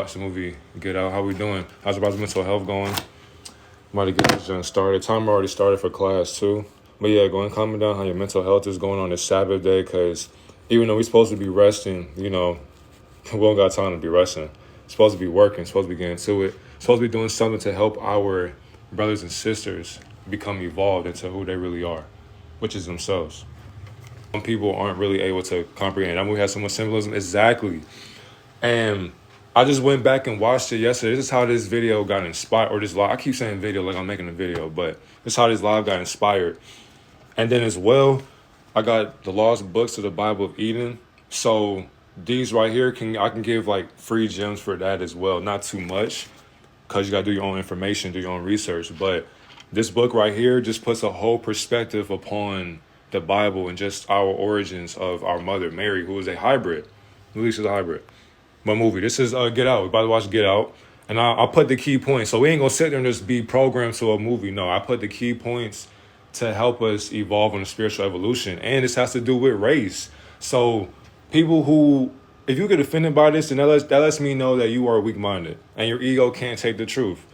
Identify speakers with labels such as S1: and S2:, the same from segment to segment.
S1: Watch the movie Get Out. How we doing? How's your mental health going? I'm about to get this done started. Timer already started for class too. But yeah, go and comment down how your mental health is going on this Sabbath day, because even though we're supposed to be resting, we don't got time to be resting. Supposed to be working, supposed to be getting to it, supposed to be doing something to help our brothers and sisters become evolved into who they really are, which is themselves. Some people aren't really able to comprehend. I mean, we had some symbolism, exactly. And I just went back and watched it yesterday. This is how this video got inspired, or this live. I keep saying video like I'm making a video, but this is how this live got inspired. And then as well, I got the lost books of the Bible of Eden. So these right here I can give like free gems for that as well. Not too much, because you gotta do your own information, do your own research. But this book right here just puts a whole perspective upon the Bible and just our origins of our mother, Mary, who is a hybrid. At least she's a hybrid. But movie, this is Get Out. We're about to watch Get Out. And I'll put the key points. So we ain't gonna sit there and just be programmed to a movie. No, I put the key points to help us evolve on a spiritual evolution. And this has to do with race. So people who, if you get offended by this, then that lets me know that you are weak-minded and your ego can't take the truth.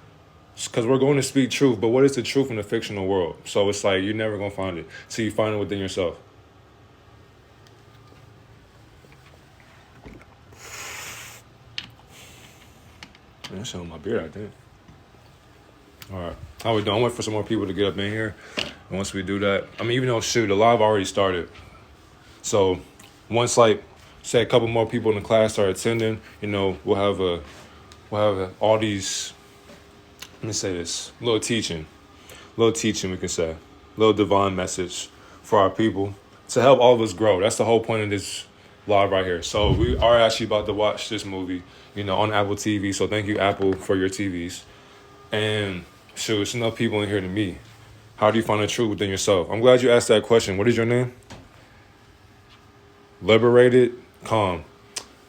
S1: Because we're going to speak truth, but what is the truth in the fictional world? So it's like you're never going to find it. So you find it within yourself. Man, that's showing my beard, I think. All right. How we doing? I'm waiting for some more people to get up in here. And once we do that, I mean, even though, the live already started. So once, say a couple more people in the class start attending, we'll have all these, let me say this, little teaching we can say, little divine message for our people to help all of us grow. That's the whole point of this live right here. So we are actually about to watch this movie, on Apple TV. So thank you, Apple, for your TVs. And it's enough people in here to me. How do you find the truth within yourself? I'm glad you asked that question. What is your name? Liberated.com.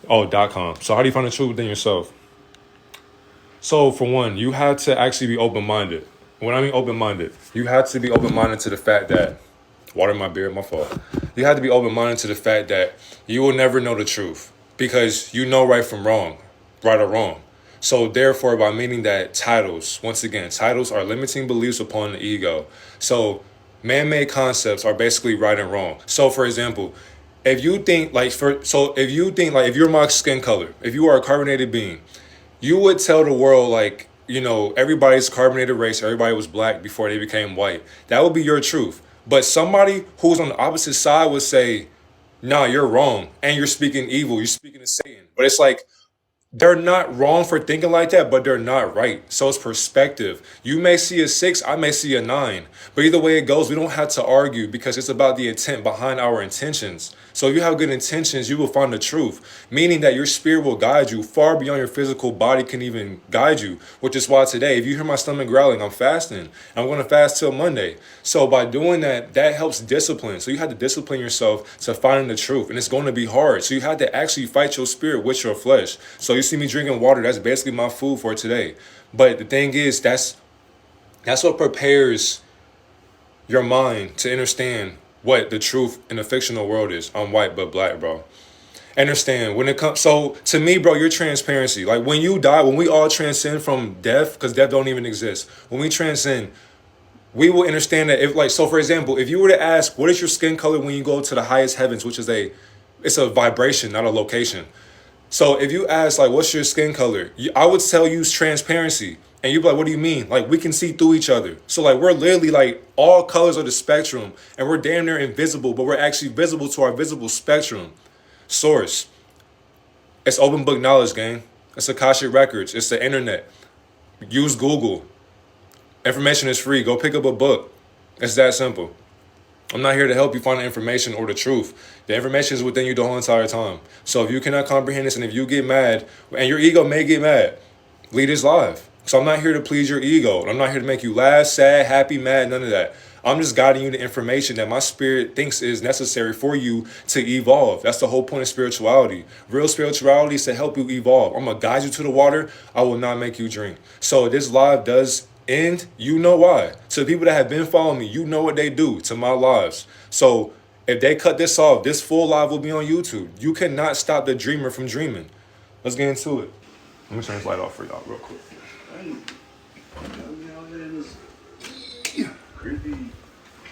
S1: .com. So how do you find the truth within yourself? So for one, you have to actually be open-minded. When I mean open-minded, you have to be open-minded to the fact that, water my beard, my fault. You have to be open-minded to the fact that you will never know the truth, because you know right from wrong, right or wrong. So therefore, by meaning that titles are limiting beliefs upon the ego. So man-made concepts are basically right and wrong. So for example, if you think if you're my skin color, if you are a carbonated being, you would tell the world everybody's carbonated race, everybody was black before they became white. That would be your truth. But somebody who's on the opposite side would say, nah, you're wrong. And you're speaking evil. You're speaking to Satan. But it's like, they're not wrong for thinking like that, but they're not right. So it's perspective. You may see a 6, I may see a 9. But either way it goes, we don't have to argue, because it's about the intent behind our intentions. So if you have good intentions, you will find the truth, meaning that your spirit will guide you far beyond your physical body can even guide you, which is why today, if you hear my stomach growling, I'm fasting. I'm going to fast till Monday. So by doing that, that helps discipline. So you have to discipline yourself to finding the truth, and it's going to be hard. So you have to actually fight your spirit with your flesh. So you see me drinking water, that's basically my food for today. But the thing is, that's what prepares your mind to understand what the truth in the fictional world is. I'm white but black, bro. Understand when it comes, so to me, bro, your transparency. Like when you die, when we all transcend from death, because death don't even exist. When we transcend, we will understand that so for example, if you were to ask, what is your skin color when you go to the highest heavens, which is it's a vibration, not a location. So if you ask, what's your skin color? I would tell you transparency. And you'd be like, what do you mean? We can see through each other. So we're literally all colors of the spectrum, and we're damn near invisible, but we're actually visible to our visible spectrum. Source. It's open book knowledge, gang. It's Akashic Records. It's the internet. Use Google. Information is free. Go pick up a book. It's that simple. I'm not here to help you find the information or the truth. The information is within you the whole entire time. So if you cannot comprehend this, and if you get mad, and your ego may get mad, leave this live. So I'm not here to please your ego. I'm not here to make you laugh, sad, happy, mad, none of that. I'm just guiding you the information that my spirit thinks is necessary for you to evolve. That's the whole point of spirituality. Real spirituality is to help you evolve. I'm going to guide you to the water. I will not make you drink. So this live does end. You know why. To the people that have been following me, you know what they do to my lives. So if they cut this off, this full live will be on YouTube. You cannot stop the dreamer from dreaming. Let's get into it. Let me turn this light off for y'all real quick.
S2: Creepy,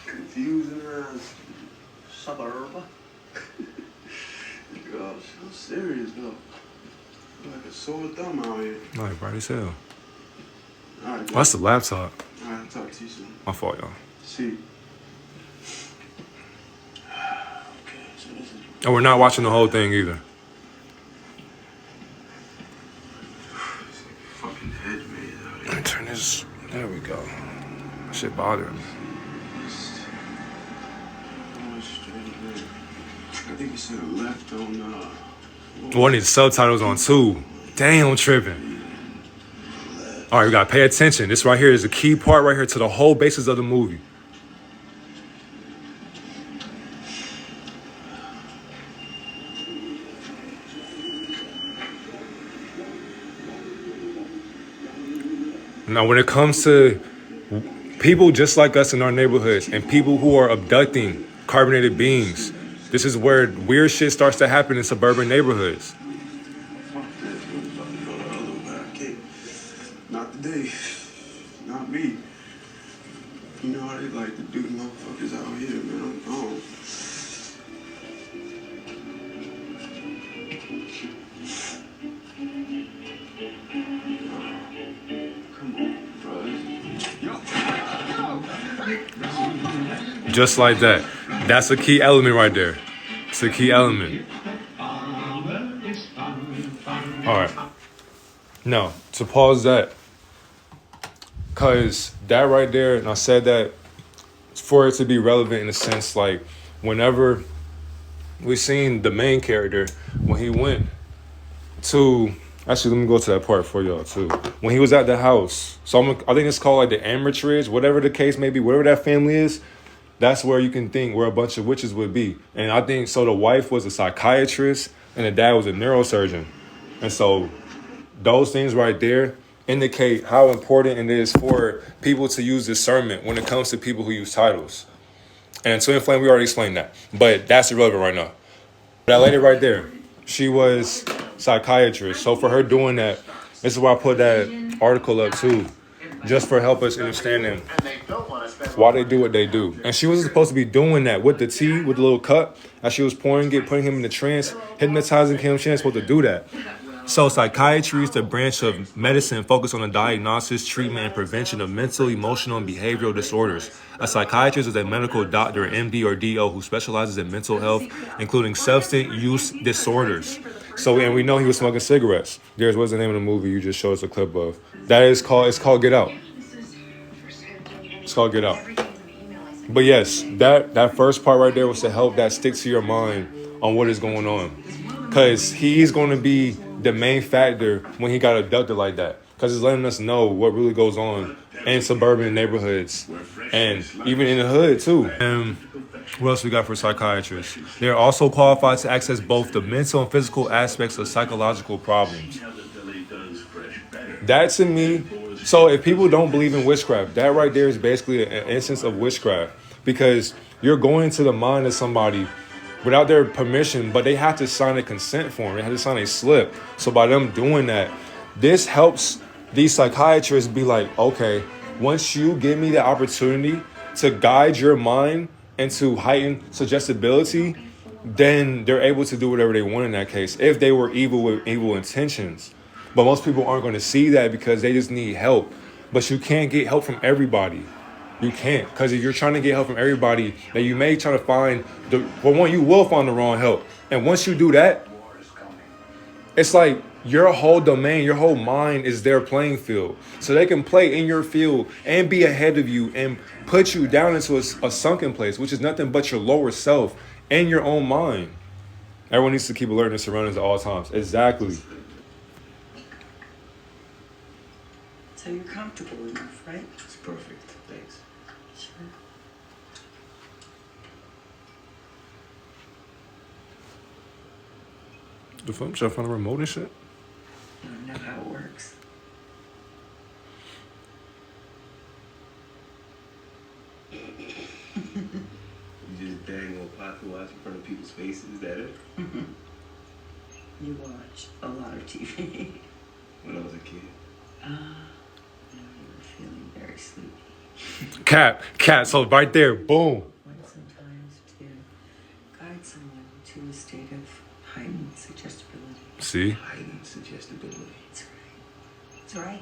S2: confusing ass suburb. Gosh, I'm serious though. Like a sore thumb out here.
S1: Like bright as hell.
S2: All right,
S1: That's the laptop.
S2: all right, I'll talk to you soon.
S1: My fault, y'all.
S2: See. Okay, so this is.
S1: And we're not watching the whole thing either.
S2: Fucking hedge maze out here.
S1: Let me turn this. There we go. That shit bothering me.
S2: I think you said left on.
S1: One of the subtitles on 2. Damn, I'm tripping. All right, we gotta pay attention. This right here is a key part right here to the whole basis of the movie. Now, when it comes to people just like us in our neighborhoods and people who are abducting carbonated beings, this is where weird shit starts to happen in suburban neighborhoods.
S2: Fuck this. I'm about to go the other way. I can't. Not today. Not me. You know how they like to do the motherfuckers out here, man. I'm gone. Come on, bro.
S1: Just like that. That's a key element right there. It's a key element. All right. Now, to pause that, because that right there, and I said that for it to be relevant in a sense, like whenever we seen the main character, when he went to, actually, let me go to that part for y'all too. When he was at the house, so I think it's called like the Amaridge, whatever the case may be, whatever that family is, that's where you can think where a bunch of witches would be. And I think, so the wife was a psychiatrist and the dad was a neurosurgeon. And so those things right there indicate how important it is for people to use discernment when it comes to people who use titles. And Twin Flame, we already explained that, but that's irrelevant right now. That lady right there, she was psychiatrist. So for her doing that, this is why I put that article up too, just for help us understanding why they do what they do. And she wasn't supposed to be doing that with the tea, with the little cup, as she was pouring it, putting him in the trance, hypnotizing him. She ain't supposed to do that. So psychiatry is the branch of medicine focused on the diagnosis, treatment, and prevention of mental, emotional, and behavioral disorders. A psychiatrist is a medical doctor, MD or DO, who specializes in mental health, including substance use disorders. So, and we know he was smoking cigarettes. There's, what's the name of the movie you just showed us a clip of? It's called Get Out. It's called Get Out. But yes, that first part right there was to help that stick to your mind on what is going on. Because he's going to be the main factor when he got abducted like that. Because it's letting us know what really goes on in suburban neighborhoods and even in the hood too. And what else we got for psychiatrists? They're also qualified to access both the mental and physical aspects of psychological problems. That to me, so if people don't believe in witchcraft, that right there is basically an instance of witchcraft. Because you're going to the mind of somebody without their permission, but they have to sign a consent form. They have to sign a slip. So by them doing that, this helps these psychiatrists be like, okay, once you give me the opportunity to guide your mind into heightened suggestibility, then they're able to do whatever they want in that case, if they were evil with evil intentions. But most people aren't going to see that because they just need help. But you can't get help from everybody. You can't, because if you're trying to get help from everybody, then you may try to find you will find the wrong help. And once you do that, it's like your whole domain, your whole mind is their playing field. So they can play in your field and be ahead of you and put you down into a sunken place, which is nothing but your lower self and your own mind. Everyone needs to keep alert in their surroundings at all times. Exactly.
S3: So you're comfortable enough, right?
S2: It's perfect. Thanks.
S3: Sure.
S1: The fuck? Should I find a remote and shit?
S3: I don't know how it works.
S2: You just bang on pocket watch in front of people's faces, is that it?
S3: You watch a lot of TV.
S2: when I was a kid.
S3: You were feeling very sleepy.
S1: Cat. So right there, boom.
S3: When sometimes to guide someone to a state of heightened suggestibility.
S1: See?
S2: Heightened suggestibility.
S3: That's right. That's right.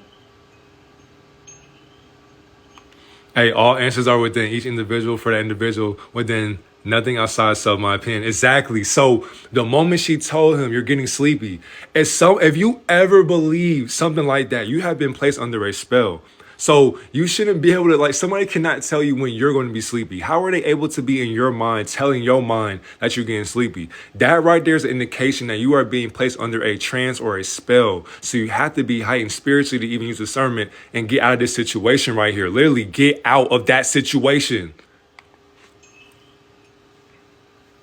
S1: Hey, all answers are within each individual for that individual, within nothing outside self, my opinion. Exactly. So the moment she told him you're getting sleepy, if you ever believe something like that, you have been placed under a spell. So you shouldn't be able to, like, somebody cannot tell you when you're going to be sleepy. How are they able to be in your mind, telling your mind that you're getting sleepy? That right there is an indication that you are being placed under a trance or a spell. So you have to be heightened spiritually to even use discernment and get out of this situation right here. Literally get out of that situation.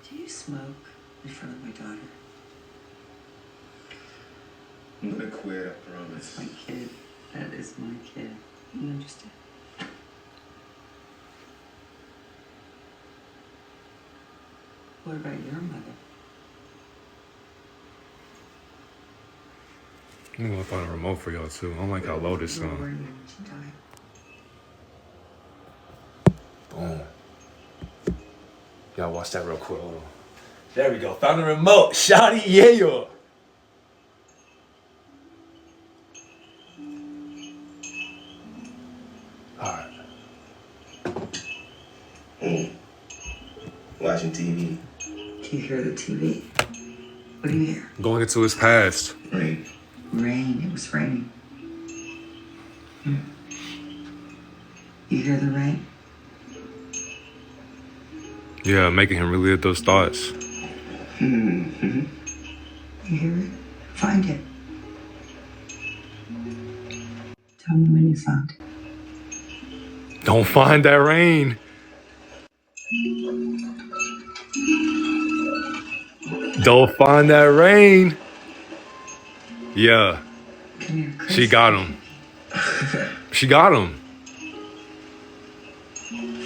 S3: Do you smoke in front of my daughter?
S2: I'm gonna quit, I promise.
S3: That's my kid. That is my kid. You understand? What about your mother?
S1: I'm gonna find a remote for y'all too. I don't like how low this
S3: Where were
S1: song.
S3: you when she died?
S1: Boom. Y'all watch that real quick. Hold on. There we go. Found the remote. Shotty, yeah. Alright.
S2: Watching TV.
S3: Do you hear the TV? What do you hear?
S1: Going into his past.
S2: Rain.
S3: Rain. It was raining. You hear the rain?
S1: Yeah, making him relive those thoughts.
S2: Mm-hmm.
S3: You hear it? Find it. Tell me when you found it.
S1: Don't find that rain. Don't find that rain. Yeah,
S3: Come here, Chris.
S1: she got him. She got him.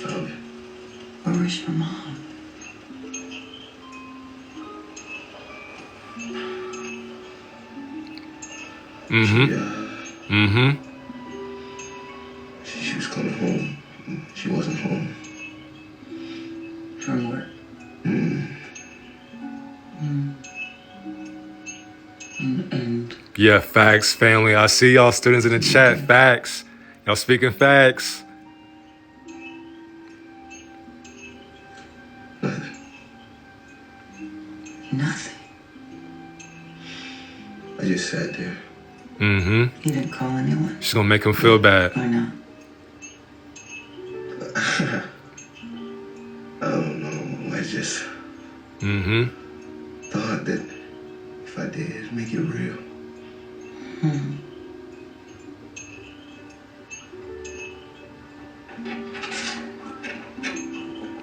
S2: Found it.
S3: Where was your mom?
S1: Mm-hmm.
S2: She was coming home. She wasn't home.
S3: From work. And
S1: Yeah, facts, family. I see y'all students in the chat. Facts. Y'all speaking facts.
S3: nothing.
S2: I just sat there.
S1: Mm-hmm.
S3: You didn't call anyone?
S1: She's gonna make him feel bad.
S3: Why not?
S2: I don't know. I just
S1: Mm-hmm.
S2: thought that if I did, it'd make it real.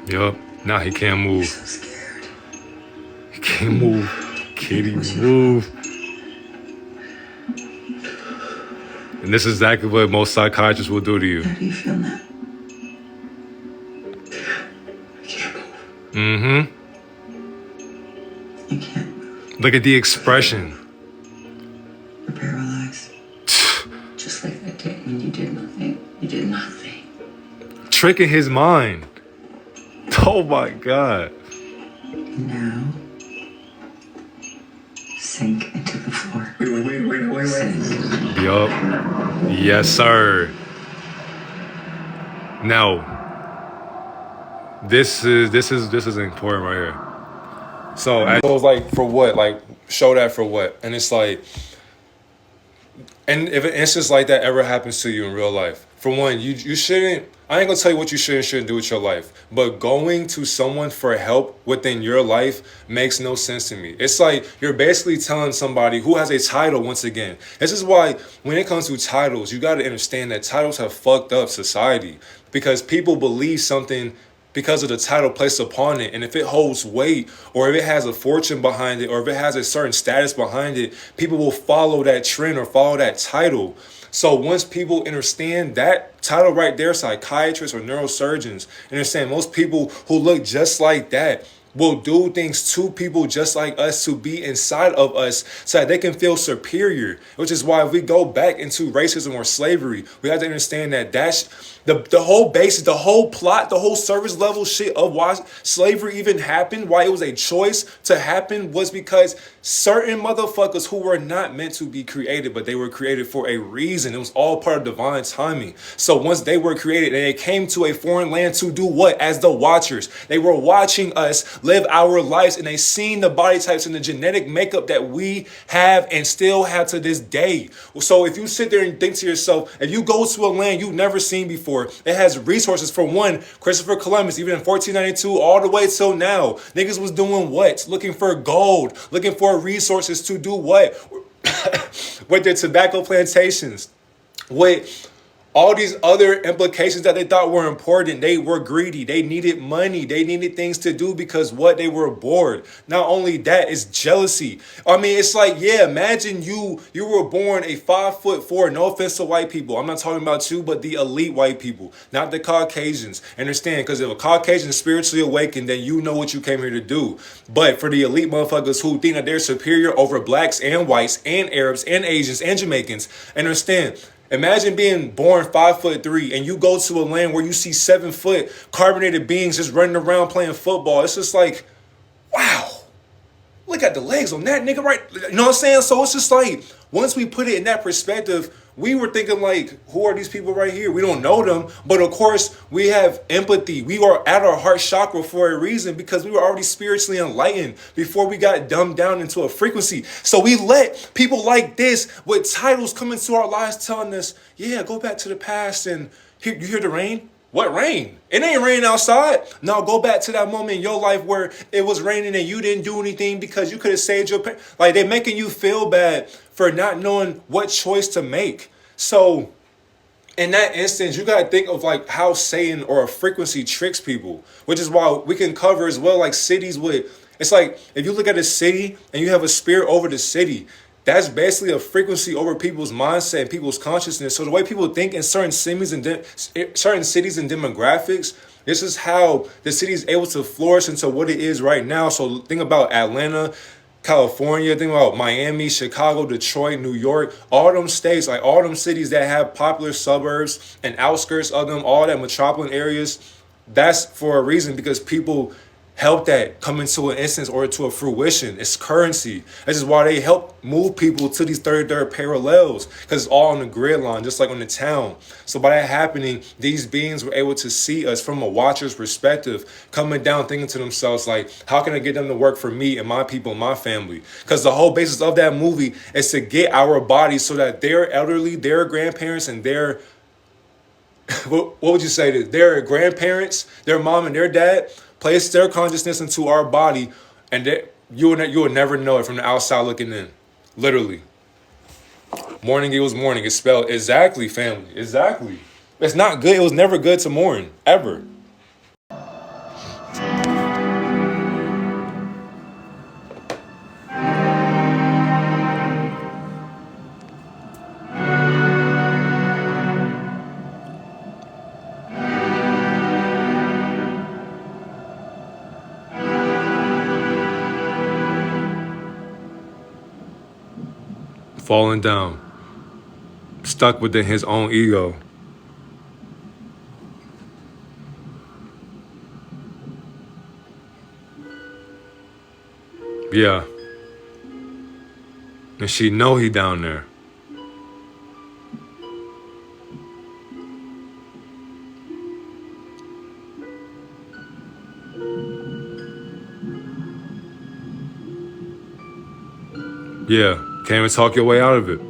S1: Yup. Now he can't
S3: I'm
S1: move.
S3: so scared.
S1: He can't move. Kitty, move. And this is exactly what most psychiatrists will do to you.
S3: How do you feel now?
S2: I can't move.
S1: Mm-hmm.
S3: You can't move.
S1: Look at the expression.
S3: You're paralyzed. Just like that day when you did nothing. You did nothing.
S1: Tricking his mind. Oh my God.
S3: Now, sink into the floor.
S2: Wait.
S3: Sink.
S1: Yup. Yes, sir. Now, this is important right here. So it was like, for what? Like, show that for what? And it's like, and if an instance like that ever happens to you in real life, for one, you shouldn't. I ain't gonna tell you what you should and shouldn't do with your life, but going to someone for help within your life makes no sense to me. It's like you're basically telling somebody who has a title. Once again, this is why when it comes to titles, you got to understand that titles have fucked up society, because people believe something because of the title placed upon it. And if it holds weight, or if it has a fortune behind it, or if it has a certain status behind it, people will follow that trend or follow that title. So once people understand that title right there, psychiatrists or neurosurgeons, understand most people who look just like that will do things to people just like us to be inside of us so that they can feel superior, which is why if we go back into racism or slavery, we have to understand that that's the whole basis, the whole plot, the whole service level shit of why slavery even happened, why it was a choice to happen, was because certain motherfuckers who were not meant to be created, but they were created for a reason. It was all part of divine timing. So once they were created and they came to a foreign land to do what? As the watchers. They were watching us live our lives, and they seen the body types and the genetic makeup that we have and still have to this day. So if you sit there and think to yourself, if you go to a land you've never seen before, it has resources. For one, Christopher Columbus, even in 1492 all the way till now, niggas was doing what? Looking for gold, looking for resources to do what? With their tobacco plantations, with all these other implications that they thought were important. They were greedy. They needed money. They needed things to do because what? They were bored. Not only that, it's jealousy. I mean, it's like, yeah, imagine you were born a 5'4", no offense to white people. I'm not talking about you, but the elite white people, not the Caucasians. Understand? Because if a Caucasian is spiritually awakened, then you know what you came here to do. But for the elite motherfuckers who think that they're superior over blacks and whites and Arabs and Asians and Jamaicans, understand, imagine being born 5'3" and you go to a land where you see 7 foot carbonated beings just running around playing football. It's just like, wow, look at the legs on that nigga, right? You know what I'm saying? So it's just like, once we put it in that perspective, we were thinking like, who are these people right here? We don't know them, but of course we have empathy. We are at our heart chakra for a reason, because we were already spiritually enlightened before we got dumbed down into a frequency. So we let people like this with titles come into our lives telling us, yeah, go back to the past and you hear the rain? What rain? It ain't raining outside. No, go back to that moment in your life where it was raining and you didn't do anything because you could have saved your parents. Like, they're making you feel bad for not knowing what choice to make. So in that instance, you got to think of like how Satan or a frequency tricks people, which is why we can cover as well like cities with, it's like if you look at a city and you have a spirit over the city, that's basically a frequency over people's mindset and people's consciousness. So the way people think in certain cities and demographics, this is how the city is able to flourish into what it is right now. So think about Atlanta, California, think about Miami, Chicago, Detroit, New York, all them states, like all them cities that have popular suburbs and outskirts of them, all that metropolitan areas. That's for a reason, because people help that come into an instance or to a fruition. It's currency. This is why they help move people to these third parallels, because it's all on the grid line, just like on the town. So by that happening, these beings were able to see us from a watcher's perspective, coming down thinking to themselves like, how can I get them to work for me and my people and my family? Because the whole basis of that movie is to get our bodies so that their elderly, their grandparents, and their what would you say to their grandparents, their mom and their dad, place their consciousness into our body, and you will never know it from the outside looking in. Literally. Mourning equals morning. It's spelled exactly, family. Exactly. It's not good. It was never good to mourn. Ever. Falling down, stuck within his own ego. Yeah. And she know he down there. Yeah. Can't even talk your way out of it.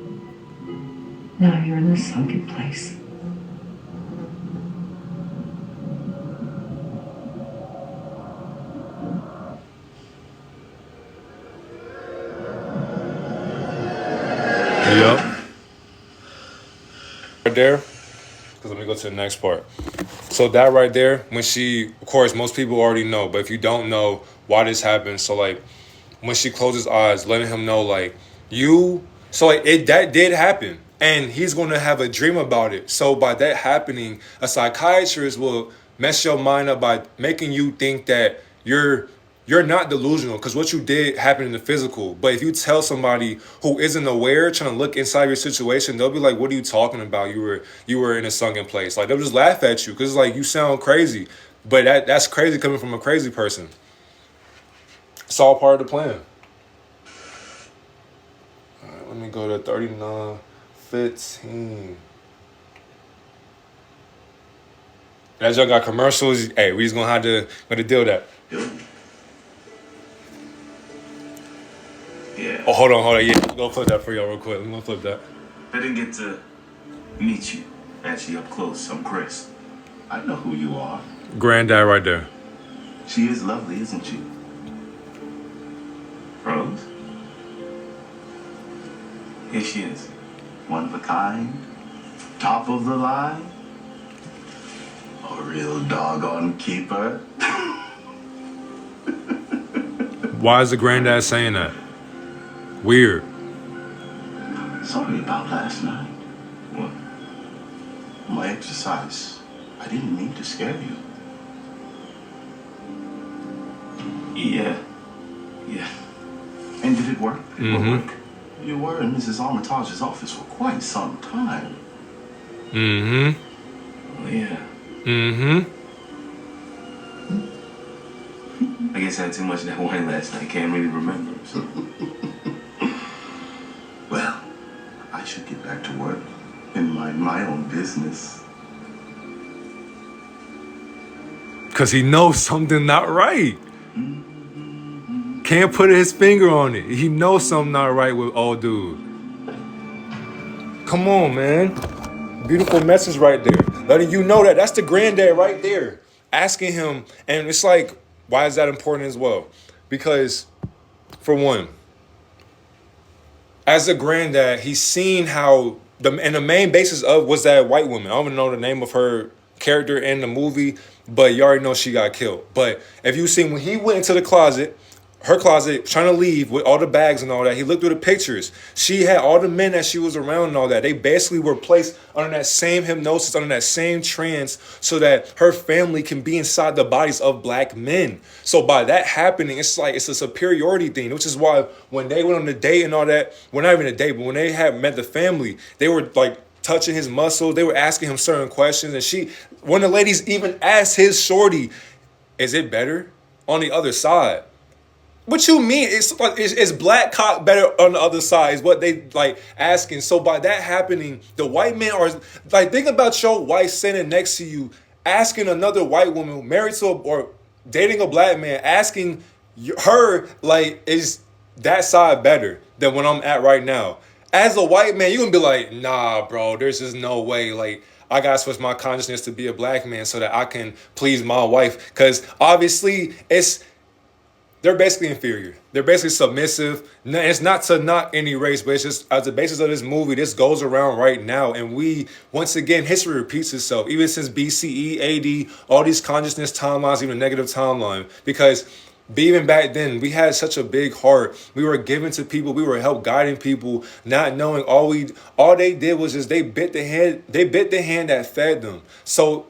S3: Now you're in the sunken place.
S1: Yep. Right there. Because let me go to the next part. So that right there, when she, of course, most people already know, but if you don't know why this happened, so like when she closes eyes, letting him know like that did happen. And he's going to have a dream about it. So by that happening, a psychiatrist will mess your mind up by making you think that you're you're not delusional because what you did happened in the physical. But if you tell somebody who isn't aware, trying to look inside your situation, they'll be like, "What are you talking about? You were in a sunken place." Like they'll just laugh at you because like you sound crazy. But that's crazy coming from a crazy person. It's all part of the plan. All right, let me go to 39:15. As y'all got commercials, hey, we just gonna have to deal with that.
S4: Yeah.
S1: Oh, hold on. Yeah, I'm gonna flip that for y'all real quick. I'm gonna flip that.
S4: I didn't get to meet you actually up close. I'm Chris. I know who you are.
S1: Granddad right there.
S4: She is lovely, isn't she? Rose? Here she is. One of a kind. Top of the line. A real doggone keeper.
S1: Why is the granddad saying that? Weird.
S4: Sorry about last night. What? My exercise. I didn't mean to scare you. Yeah. And did it work? Work? You were in Mrs. Armitage's office for quite some time. Oh, yeah. I guess I had too much of that wine last night. Can't really remember. So. Well, I should get back to work and mind my own business.
S1: Cause he knows something not right. Can't put his finger on it. He knows something not right with old dude. Come on, man. Beautiful message right there. Letting you know that that's the granddad right there. Asking him, and it's like, why is that important as well? Because, for one, as a granddad, he's seen how and the main basis of was that white woman. I don't even know the name of her character in the movie, but you already know she got killed. But if you seen when he went into the closet, her closet, trying to leave with all the bags and all that, he looked through the pictures. She had all the men that she was around and all that. They basically were placed under that same hypnosis, under that same trance, so that her family can be inside the bodies of black men. So by that happening, it's like it's a superiority thing, which is why when they went on the date and all that, well, not even a date, but when they had met the family, they were like touching his muscles. They were asking him certain questions. And one of the ladies even asked his shorty, is it better on the other side? What you mean? It's black cock better on the other side is what they like asking. So by that happening, the white men are like, think about your wife sitting next to you, asking another white woman married to or dating a black man, asking her like, is that side better than what I'm at right now? As a white man, you're gonna be like, nah, bro, there's just no way. Like, I gotta switch my consciousness to be a black man so that I can please my wife. Because obviously they're basically inferior. They're basically submissive. It's not to knock any race, but it's just as the basis of this movie, this goes around right now. And once again, history repeats itself. Even since BCE, AD, all these consciousness timelines, even a negative timeline. Because even back then, we had such a big heart. We were giving to people. We were help guiding people, not knowing all they did was just they bit the hand that fed them. So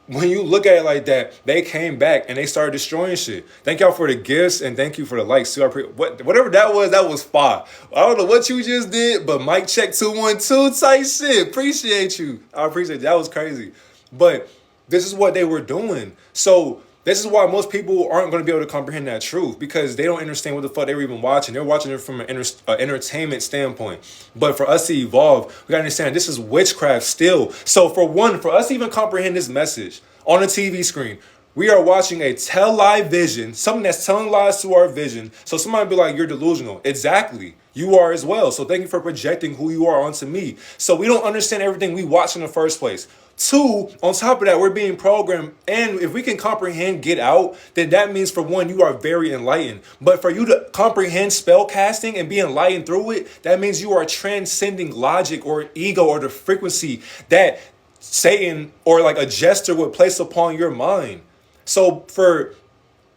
S1: when you look at it like that, they came back and they started destroying shit. Thank y'all for the gifts and thank you for the likes too. Whatever that was fire. I don't know what you just did, but mic check 212 type shit. Appreciate you. I appreciate it. That was crazy. But this is what they were doing. So this is why most people aren't going to be able to comprehend that truth, because they don't understand what the fuck they were even watching. They're watching it from an entertainment standpoint. But for us to evolve, we got to understand this is witchcraft still. So for us to even comprehend this message on a TV screen, we are watching a tell-lie vision, something that's telling lies to our vision. So somebody be like, you're delusional. Exactly. You are as well. So thank you for projecting who you are onto me. So we don't understand everything we watch in the first place. Two, on top of that, we're being programmed. And if we can comprehend Get Out, then that means, for one, you are very enlightened. But for you to comprehend spell casting and be enlightened through it, that means you are transcending logic or ego or the frequency that Satan or like a jester would place upon your mind. So for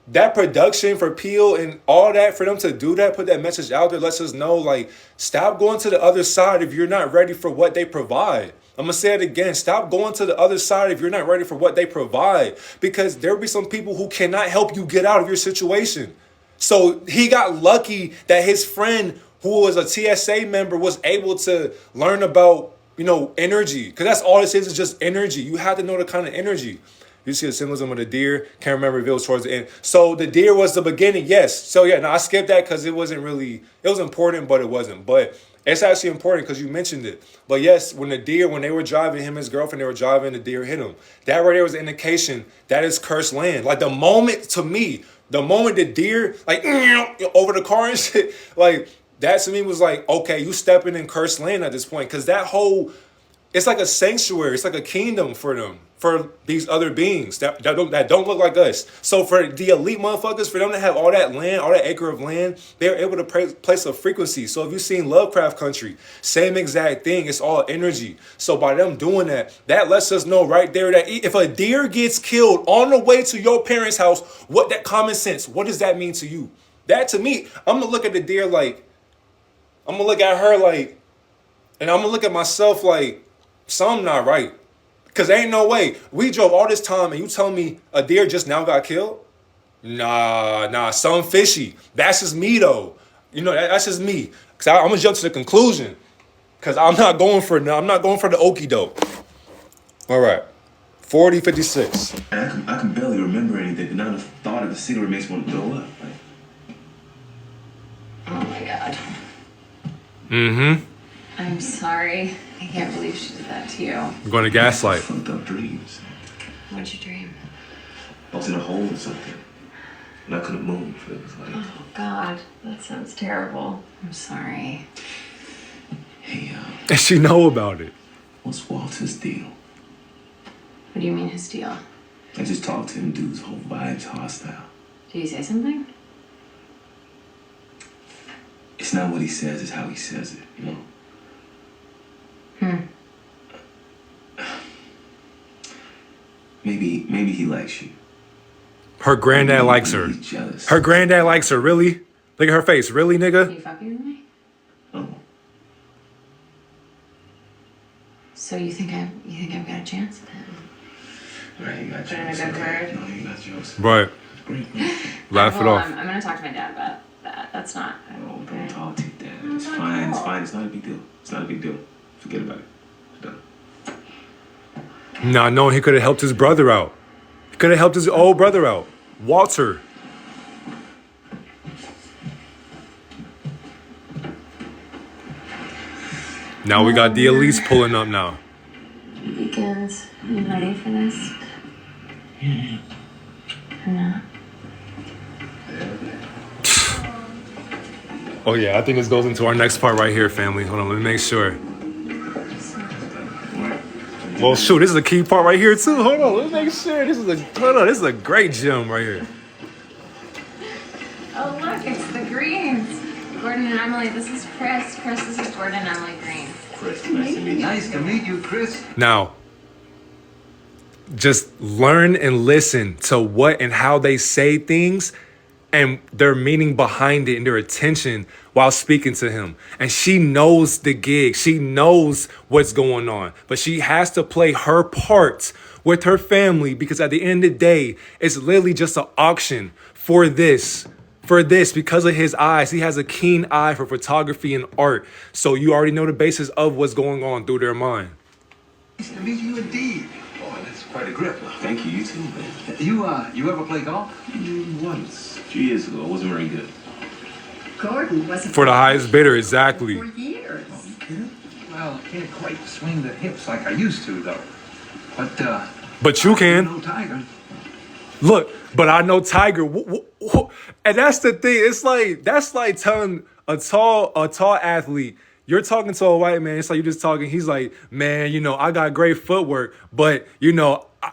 S1: that production for Peel and all that, for them to do that, put that message out there, lets us know, like, stop going to the other side if you're not ready for what they provide. I'm gonna say it again. Stop going to the other side if you're not ready for what they provide. Because there'll be some people who cannot help you get out of your situation. So he got lucky that his friend, who was a TSA member, was able to learn about, energy. Because that's all this is just energy. You have to know the kind of energy. You see the symbolism of the deer. Can't remember if it was towards the end. So the deer was the beginning, yes. So yeah, I skipped that because it wasn't really, it was important, but it wasn't. But it's actually important because you mentioned it. But yes, when they were driving, him and his girlfriend, they were driving, the deer hit him. That right there was an indication that is cursed land. Like the moment the deer, like, over the car and shit, like, that to me was like, okay, you stepping in cursed land at this point. Because it's like a sanctuary. It's like a kingdom for them, for these other beings that don't look like us. So for the elite motherfuckers, for them to have all that land, all that acre of land, they're able to place a frequency. So if you've seen Lovecraft Country, same exact thing. It's all energy. So by them doing that, that lets us know right there that if a deer gets killed on the way to your parents' house, what does that mean to you? That to me, I'm gonna look at the deer like, I'm gonna look at her like, and I'm gonna look at myself like, something not right. Because ain't no way. We drove all this time and you telling me a deer just now got killed? Nah, something fishy. That's just me though. That's just me. Because I'm going to jump to the conclusion. Because I'm not going for the okie doke. All right. 4056.
S4: I can barely remember anything, but now the thought of the cigarette makes me want to throw up.
S3: Oh my God.
S1: Mm-hmm.
S3: I'm sorry. I can't believe she did that to you.
S1: I'm going to gaslight.
S4: Fucked up dreams.
S3: What'd you dream?
S4: I was in a hole or something, and I couldn't move. It was like,
S3: Oh God, that sounds terrible. I'm sorry.
S4: hey,
S1: And she know about it.
S4: what's Walter's deal?
S3: What do you mean his deal?
S4: I just talked to him, dude's whole vibe's hostile.
S3: Did he say something?
S4: It's not what he says, it's how he says it, Maybe he likes you.
S1: Her granddad likes her.
S4: He's jealous.
S1: Her granddad likes her. Really? Look at her face. Really,
S3: Are
S1: nigga?
S3: you fucking with me?
S4: Oh.
S3: So you think I've got a chance with him?
S4: Right, you got
S3: Put in a
S4: jokes.
S3: good
S4: Okay.
S3: word.
S4: No, you got jokes.
S1: Right.
S4: Great.
S1: Laugh it
S3: Well,
S1: off.
S3: I'm gonna talk to my dad about that. That's not.
S4: Oh, don't talk to your dad. It's
S3: not
S4: fine. It's
S3: at all.
S4: fine. It's not a big deal. It's not a big deal. Forget about it. It's done.
S1: Nah, no, he could have helped his brother out. He could have helped his old brother out. Walter. Now we got the elites pulling up now.
S3: Begins. You ready for this? Or not?
S1: Oh yeah, I think this goes into our next part right here, family. Hold on, let me make sure. Well, shoot, this is a key part right here too. Hold on, let me make sure. This is a great gem right here.
S3: Oh look, it's the Greens. Gordon and Emily. This is Chris. Chris, this is Gordon and Emily Green.
S4: Chris, nice to meet you.
S5: Nice to meet you, Chris.
S1: Now, just learn and listen to what and how they say things and their meaning behind it and their attention while speaking to him. And she knows the gig. She knows what's going on. But she has to play her part with her family because at the end of the day, it's literally just an auction for this. Because of his eyes. He has a keen eye for photography and art. So you already know the basis of what's going on through their mind.
S5: Nice to meet you indeed. Oh, that's quite a grip.
S4: Thank you. You too, man.
S5: You ever play golf?
S4: Once. A few years ago. I wasn't very good.
S3: Gordon wasn't
S1: For the highest bidder, exactly.
S3: for years.
S5: Well, I can't quite swing the hips like I used to, though.
S1: But you can.
S5: No Tiger.
S1: Look, but I know Tiger. And that's the thing. That's like telling a tall athlete, you're talking to a white man. It's like you're just talking. He's like, man, I got great footwork, but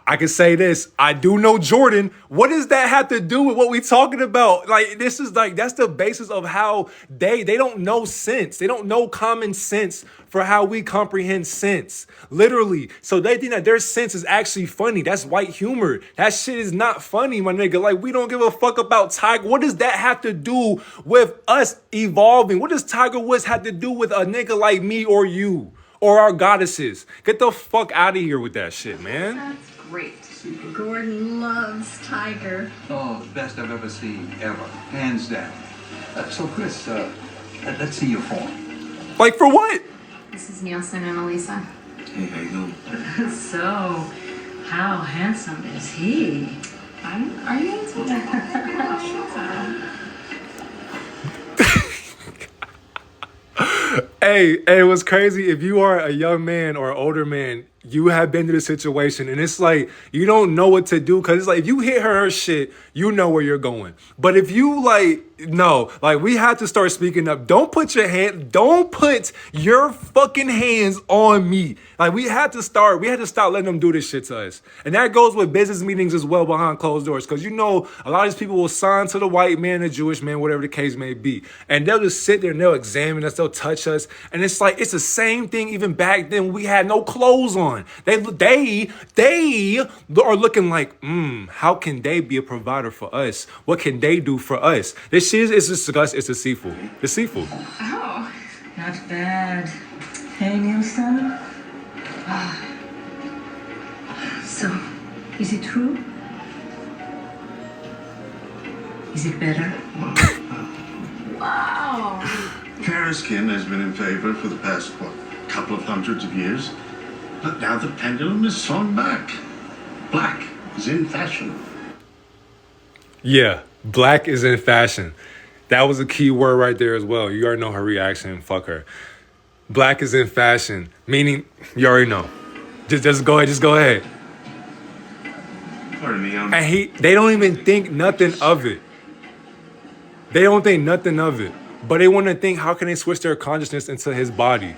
S1: I can say this. I do know Jordan. What does that have to do with what we talking about? Like, this is like, that's the basis of how they don't know sense. They don't know common sense for how we comprehend sense. Literally. So they think that their sense is actually funny. That's white humor. That shit is not funny, my nigga. Like, we don't give a fuck about Tiger. What does that have to do with us evolving? What does Tiger Woods have to do with a nigga like me or you? Or our goddesses? Get the fuck out of here with that shit, man.
S3: That's great. Gordon loves Tiger.
S5: Oh, the best I've ever seen, ever. Hands down. So, Chris, let's see your form.
S1: Like, for what?
S6: This is Nielsen and Elisa.
S2: Hey, how you doing?
S3: So, how handsome is he?
S6: Are you into
S1: Hey, what's crazy, if you are a young man or an older man, you have been to the situation and it's like, you don't know what to do. Cause it's like, if you hit her shit, you know where you're going. But if you like, no, like we have to start speaking up. Don't put your fucking hands on me. Like we had to stop letting them do this shit to us. And that goes with business meetings as well behind closed doors. Cause you know, a lot of these people will sign to the white man, the Jewish man, whatever the case may be. And they'll just sit there and they'll examine us, they'll touch us. And it's like, it's the same thing even back then when we had no clothes on. They are looking like, how can they be a provider for us? What can they do for us? This shit is disgusting. It's deceitful. Deceitful.
S3: Oh, not bad. Hey, Nielsen. So, is it true? Is it better?
S6: Wow.
S4: Fair skin has been in favor for the past, couple of hundreds of years. But now the pendulum is swung back. Black is in fashion.
S1: Yeah, black is in fashion. That was a key word right there as well. You already know her reaction. Fuck her. Black is in fashion. Meaning, you already know. Just go ahead.
S2: Pardon me,
S1: And they don't even think nothing of it. They don't think nothing of it. But they want to think, how can they switch their consciousness into his body?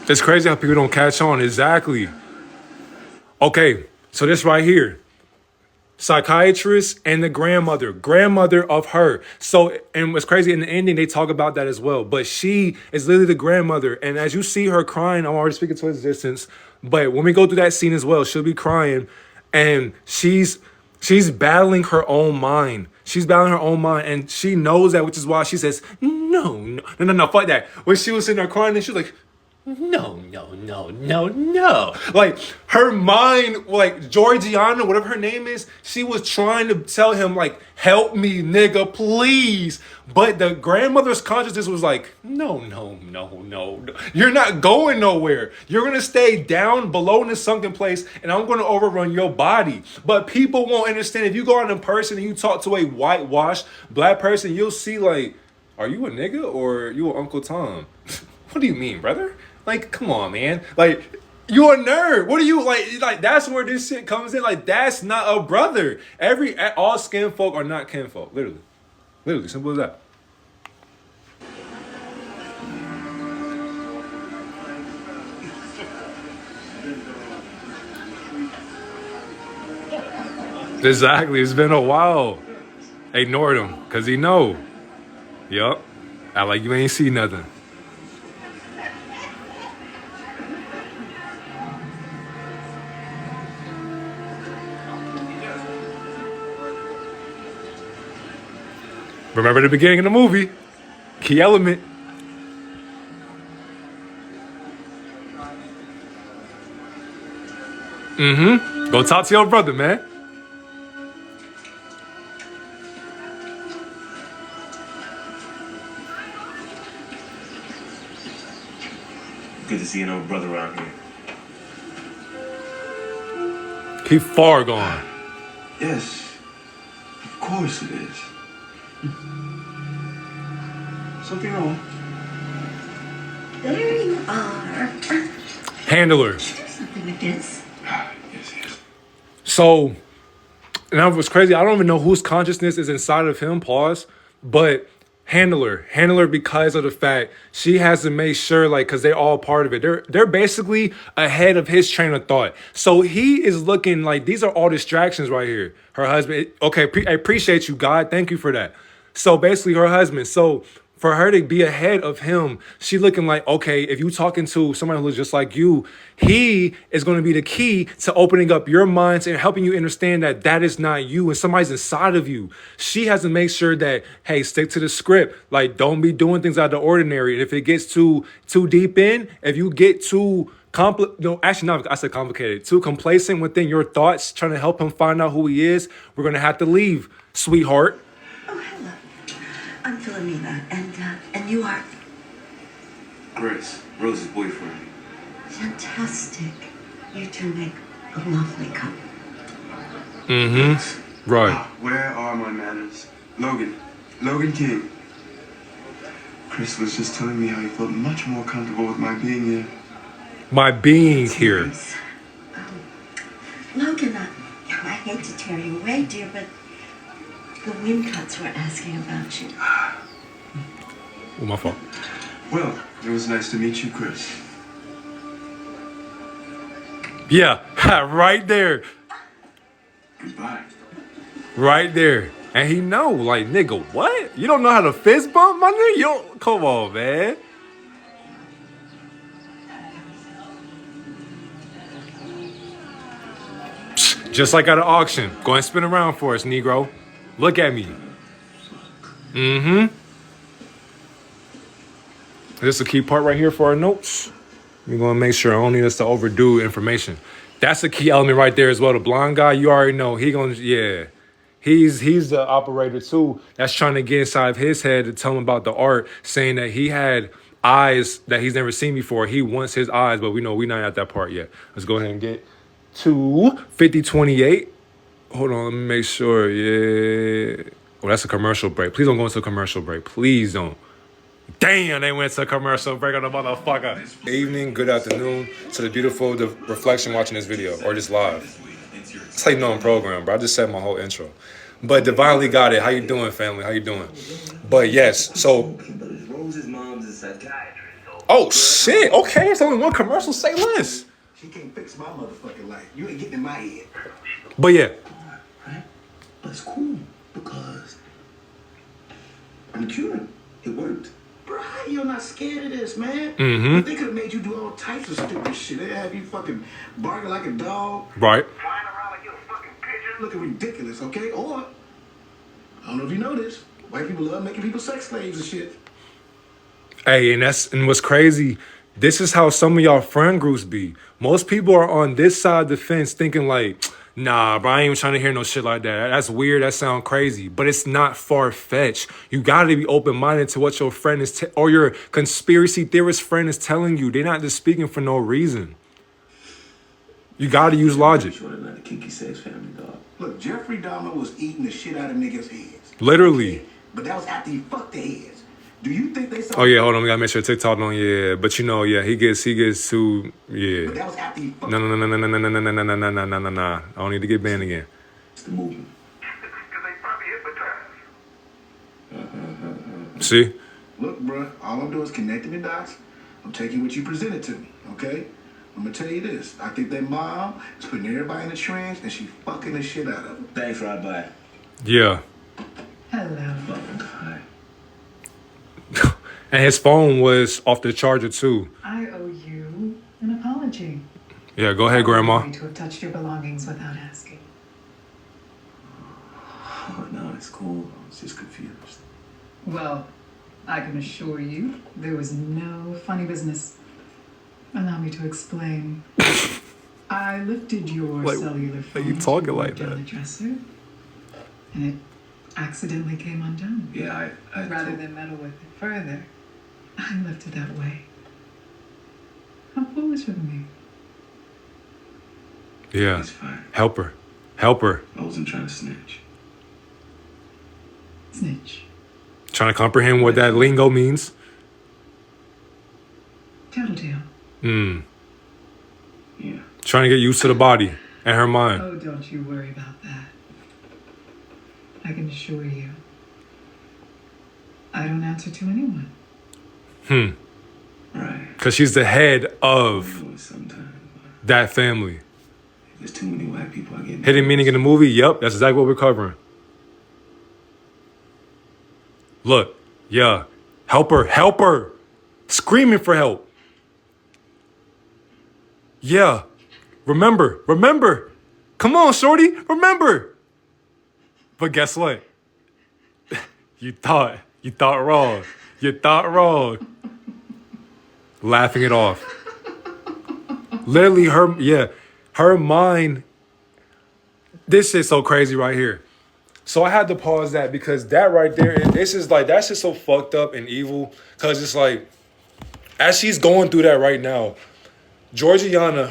S1: It's crazy how people don't catch on. Exactly. Okay, so this right here. Psychiatrist and the grandmother of her. So, and what's crazy, in the ending, they talk about that as well. But she is literally the grandmother. And as you see her crying, I'm already speaking to his distance. But when we go through that scene as well, she'll be crying. And she's battling her own mind. She's battling her own mind. And she knows that, which is why she says, no, fuck that. When she was sitting there crying, and she was like, no. Like, her mind, like, Georgiana, whatever her name is, she was trying to tell him, like, help me, nigga, please. But the grandmother's consciousness was like, no. You're not going nowhere. You're going to stay down below in the sunken place, and I'm going to overrun your body. But people won't understand. If you go out in person and you talk to a whitewashed black person, you'll see, like, are you a nigga or you an Uncle Tom? What do you mean, brother? Like, come on, man. Like, you a nerd. What do you, like, that's where this shit comes in. Like, that's not a brother. All skin folk are not kinfolk. Literally, simple as that. Exactly. It's been a while. Ignored him, because he know. Yup. Act like you ain't see nothing. Remember the beginning of the movie? Key element. Go talk to your brother, man.
S2: Good to see an old brother around here.
S1: He far gone.
S2: Yes, of course it is. Something wrong?
S3: There you are.
S1: Handlers.
S3: There's something with this.
S2: Yes.
S1: So, and that was crazy. I don't even know whose consciousness is inside of him, pause. But Handle her because of the fact she has to make sure, like, because they're all part of it. They're basically ahead of his train of thought. So he is looking like these are all distractions right here. Her husband, okay, I appreciate you, God. Thank you for that. So basically, her husband. So for her to be ahead of him, she looking like, okay, if you talking to somebody who looks just like you, he is going to be the key to opening up your minds and helping you understand that that is not you and somebody's inside of you. She has to make sure that, hey, stick to the script. Like, don't be doing things out of the ordinary. And if it gets too deep in, if you get too no, actually, not. I said complicated. Too complacent within your thoughts, trying to help him find out who he is. We're gonna have to leave, sweetheart.
S3: Oh, hello. I'm Philomena, and you are
S2: Grace, Rose's boyfriend.
S3: fantastic. You two make a lovely couple.
S1: Right.
S2: Where are my manners? Logan King. Chris was just telling me how he felt much more comfortable with my being here.
S1: My being here.
S3: Nice. Logan, I hate to tear you away, dear, but the Wincuts were asking about you.
S1: Oh, my fault.
S2: Well, it was nice to meet you, Chris.
S1: Yeah, right there.
S2: Goodbye.
S1: Right there. And he know, like, nigga, what? You don't know how to fist bump, my nigga? Come on, man. Just like at an auction. Go and spin around for us, Negro. Look at me. This is a key part right here for our notes. We're going to make sure I don't need us to overdo information. That's a key element right there as well. The blind guy, you already know. He's the operator too. That's trying to get inside his head to tell him about the art, saying that he had eyes that he's never seen before. He wants his eyes, but we know we're not at that part yet. Let's go ahead and get to 5028. Hold on, let me make sure. Yeah. Oh, that's a commercial break. Please don't go into a commercial break. Please don't. Damn, they went to a commercial break on the motherfucker. Good evening, good afternoon to the beautiful reflection watching this video or just live. It's like no program, bro. I just said my whole intro. But Divinely got it. How you doing, family? How you doing? But yes, so.
S7: Rose's mom's a psychiatrist.
S1: Oh, shit. Okay, it's only one commercial. Say less.
S7: She can't fix my motherfucking life. You ain't getting in my head.
S1: But yeah.
S7: Right? But it's cool because I'm curing. It worked. Bro, how you're not scared of this, man? They could have made you do all types of stupid shit. They have you fucking barking like a dog.
S1: Right.
S7: Flying around like you're a fucking pigeon. Looking ridiculous, okay? Or, I don't know if you know this, white people love making people sex slaves and shit.
S1: Hey, and what's crazy, this is how some of y'all friend groups be. Most people are on this side of the fence thinking like, nah, bro, I ain't even trying to hear no shit like that. That's weird. That sound crazy. But it's not far-fetched. You got to be open-minded to what your friend is or your conspiracy theorist friend is telling you. They're not just speaking for no reason. You got to use logic.
S7: Sure they're not a kinky sex family, dog. Look, Jeffrey Dahmer was eating the shit out of niggas' heads.
S1: Literally.
S7: But that was after he fucked their heads. Do you think they saw?
S1: Oh yeah, hold on. We gotta make sure TikTok don't. Yeah, but you know, yeah, he gets too. Yeah.
S7: But that was after he fucked.
S1: No. I don't need to get banned again.
S7: It's the movement.
S5: Because they probably hypnotized.
S1: See?
S7: Look, bro, all I'm doing is connecting the dots. I'm taking what you presented to me, okay? I'm gonna tell you this. I think that mom is putting everybody in the trance and she fucking the shit out of them.
S8: Thanks, right by.
S1: Yeah.
S3: Hello.
S7: Hi.
S1: And his phone was off the charger too.
S3: I owe you an apology.
S1: Yeah, go ahead, Grandma.
S3: I'm sorry to have touched your belongings without asking.
S7: Oh, no, it's cool. I was just confused.
S3: Well, I can assure you there was no funny business. Allow me to explain. I lifted your
S1: Like,
S3: cellular
S1: why
S3: phone
S1: you talking like
S3: down
S1: that?
S3: the dresser, and it accidentally came undone.
S7: Yeah, I
S3: Rather than meddle with it further, I left it that way. How foolish of me.
S1: Yeah.
S7: It's fine.
S1: Help her. Help her.
S7: I wasn't trying to snitch.
S3: Snitch.
S1: Trying to comprehend what that lingo means.
S3: Tattletale.
S1: Mm.
S7: Yeah.
S1: Trying to get used to the body and her mind.
S3: Oh, don't you worry about that. I can assure you, I don't answer to anyone.
S7: Right.
S1: Because she's the head of
S7: Do it sometimes.
S1: that family.
S7: If there's too many white people, I get
S1: Hidden meaning in the movie? Yep, that's exactly what we're covering. Look, yeah. Help her, help her. Screaming for help. Yeah. Remember, remember. Come on, shorty, remember. But guess what? You thought wrong. You thought wrong. Laughing it off. Literally her mind. This shit's so crazy right here. So I had to pause that because that right there, this is like, that's just so fucked up and evil. Cause it's like, as she's going through that right now, Georgiana,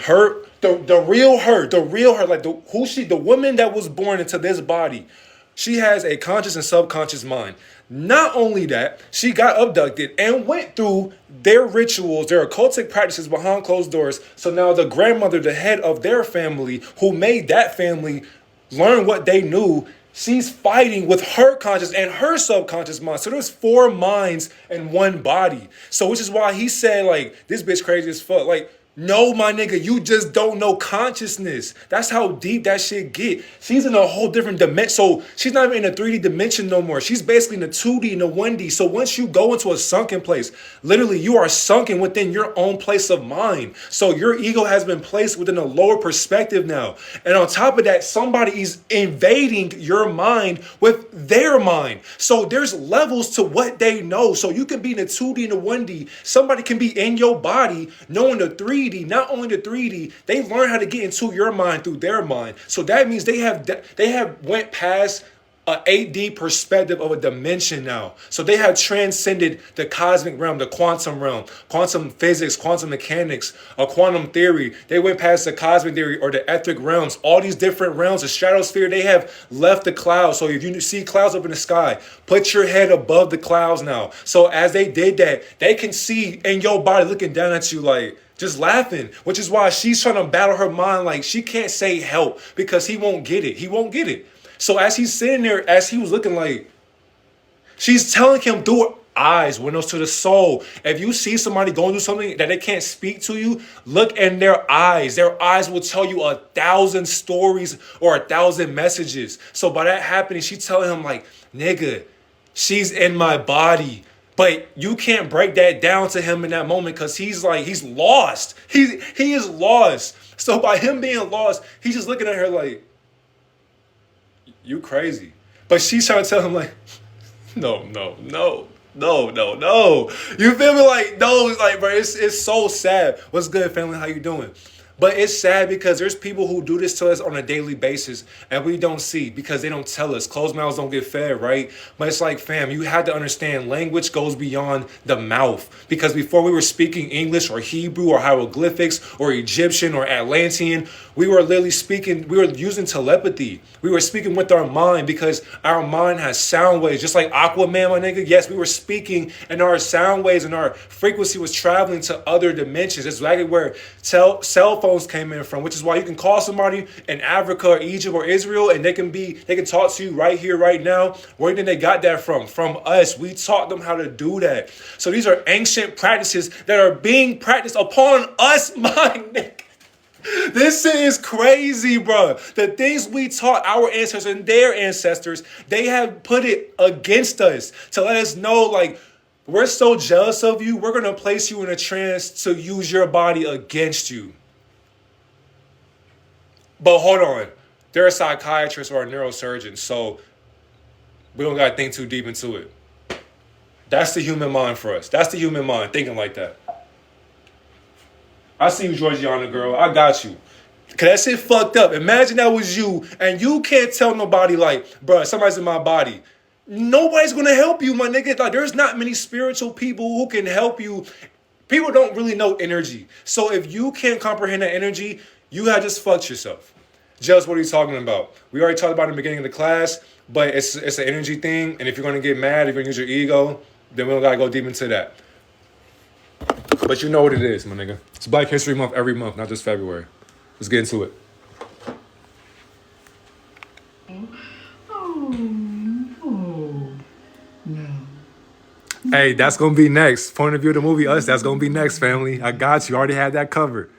S1: the real her, like the woman that was born into this body, she has a conscious and subconscious mind. Not only that, she got abducted and went through their rituals, their occultic practices behind closed doors. So now the grandmother, the head of their family, who made that family learn what they knew, she's fighting with her conscious and her subconscious mind. So there's 4 minds in one body. So which is why he said, like, this bitch crazy as fuck. Like, no, my nigga, you just don't know consciousness. That's how deep that shit get. She's in a whole different dimension. So she's not even in a 3D dimension no more. She's basically in a 2D and a 1D. So once you go into a sunken place, literally you are sunken within your own place of mind. So your ego has been placed within a lower perspective now. And on top of that, somebody is invading your mind with their mind. So there's levels to what they know. So you can be in a 2D and a 1D. Somebody can be in your body knowing the 3D. Not only the 3D, they learn how to get into your mind through their mind. So that means they have went past a 8D perspective of a dimension now. So they have transcended the cosmic realm, the quantum realm, quantum physics, quantum mechanics, a quantum theory. They went past the cosmic theory or the etheric realms, all these different realms, the stratosphere. They have left the clouds. So if you see clouds up in the sky, put your head above the clouds now. So as they did that, they can see in your body looking down at you like, just laughing, which is why she's trying to battle her mind like she can't say help because he won't get it. He won't get it. So as he's sitting there, as he was looking like, she's telling him through her eyes, windows to the soul. If you see somebody going through something that they can't speak to you, look in their eyes. Their eyes will tell you 1,000 stories or 1,000 messages. So by that happening, she's telling him like, nigga, she's in my body. But you can't break that down to him in that moment because he's lost. He is lost. So by him being lost, he's just looking at her like, you crazy. But she's trying to tell him like, no. You feel me? Like, no, it's like, bro, it's so sad. What's good, family? How you doing? But it's sad because there's people who do this to us on a daily basis and we don't see because they don't tell us. Closed mouths don't get fed, right? But it's like, fam, you had to understand language goes beyond the mouth. Because before we were speaking English or Hebrew or hieroglyphics or Egyptian or Atlantean, we were literally speaking, we were using telepathy. We were speaking with our mind because our mind has sound waves. Just like Aquaman, my nigga. Yes, we were speaking and our sound waves and our frequency was traveling to other dimensions. That's exactly where cell phones came in from, which is why you can call somebody in Africa or Egypt or Israel and they can talk to you right here, right now. Where do you think they got that from? From us. We taught them how to do that. So these are ancient practices that are being practiced upon us, my nigga. This shit is crazy, bro. The things we taught our ancestors and their ancestors, they have put it against us to let us know, like, we're so jealous of you, we're going to place you in a trance to use your body against you. But hold on. They're a psychiatrist or a neurosurgeon, so we don't got to think too deep into it. That's the human mind for us. That's the human mind, thinking like that. I see you, Georgiana, girl. I got you. Because that shit fucked up. Imagine that was you, and you can't tell nobody, like, bruh, somebody's in my body. Nobody's going to help you, my nigga. Like, there's not many spiritual people who can help you. People don't really know energy. So if you can't comprehend that energy, you have just fucked yourself. Just what are you talking about? We already talked about it in the beginning of the class, but it's an energy thing. And if you're going to get mad, if you're going to use your ego, then we don't got to go deep into that. But you know what it is, my nigga. It's Black History Month every month, not just February. Let's get into it.
S3: Oh, no. No.
S1: Hey, that's gonna be next. Point of view of the movie Us. That's gonna be next, family. I got you. Already had that covered.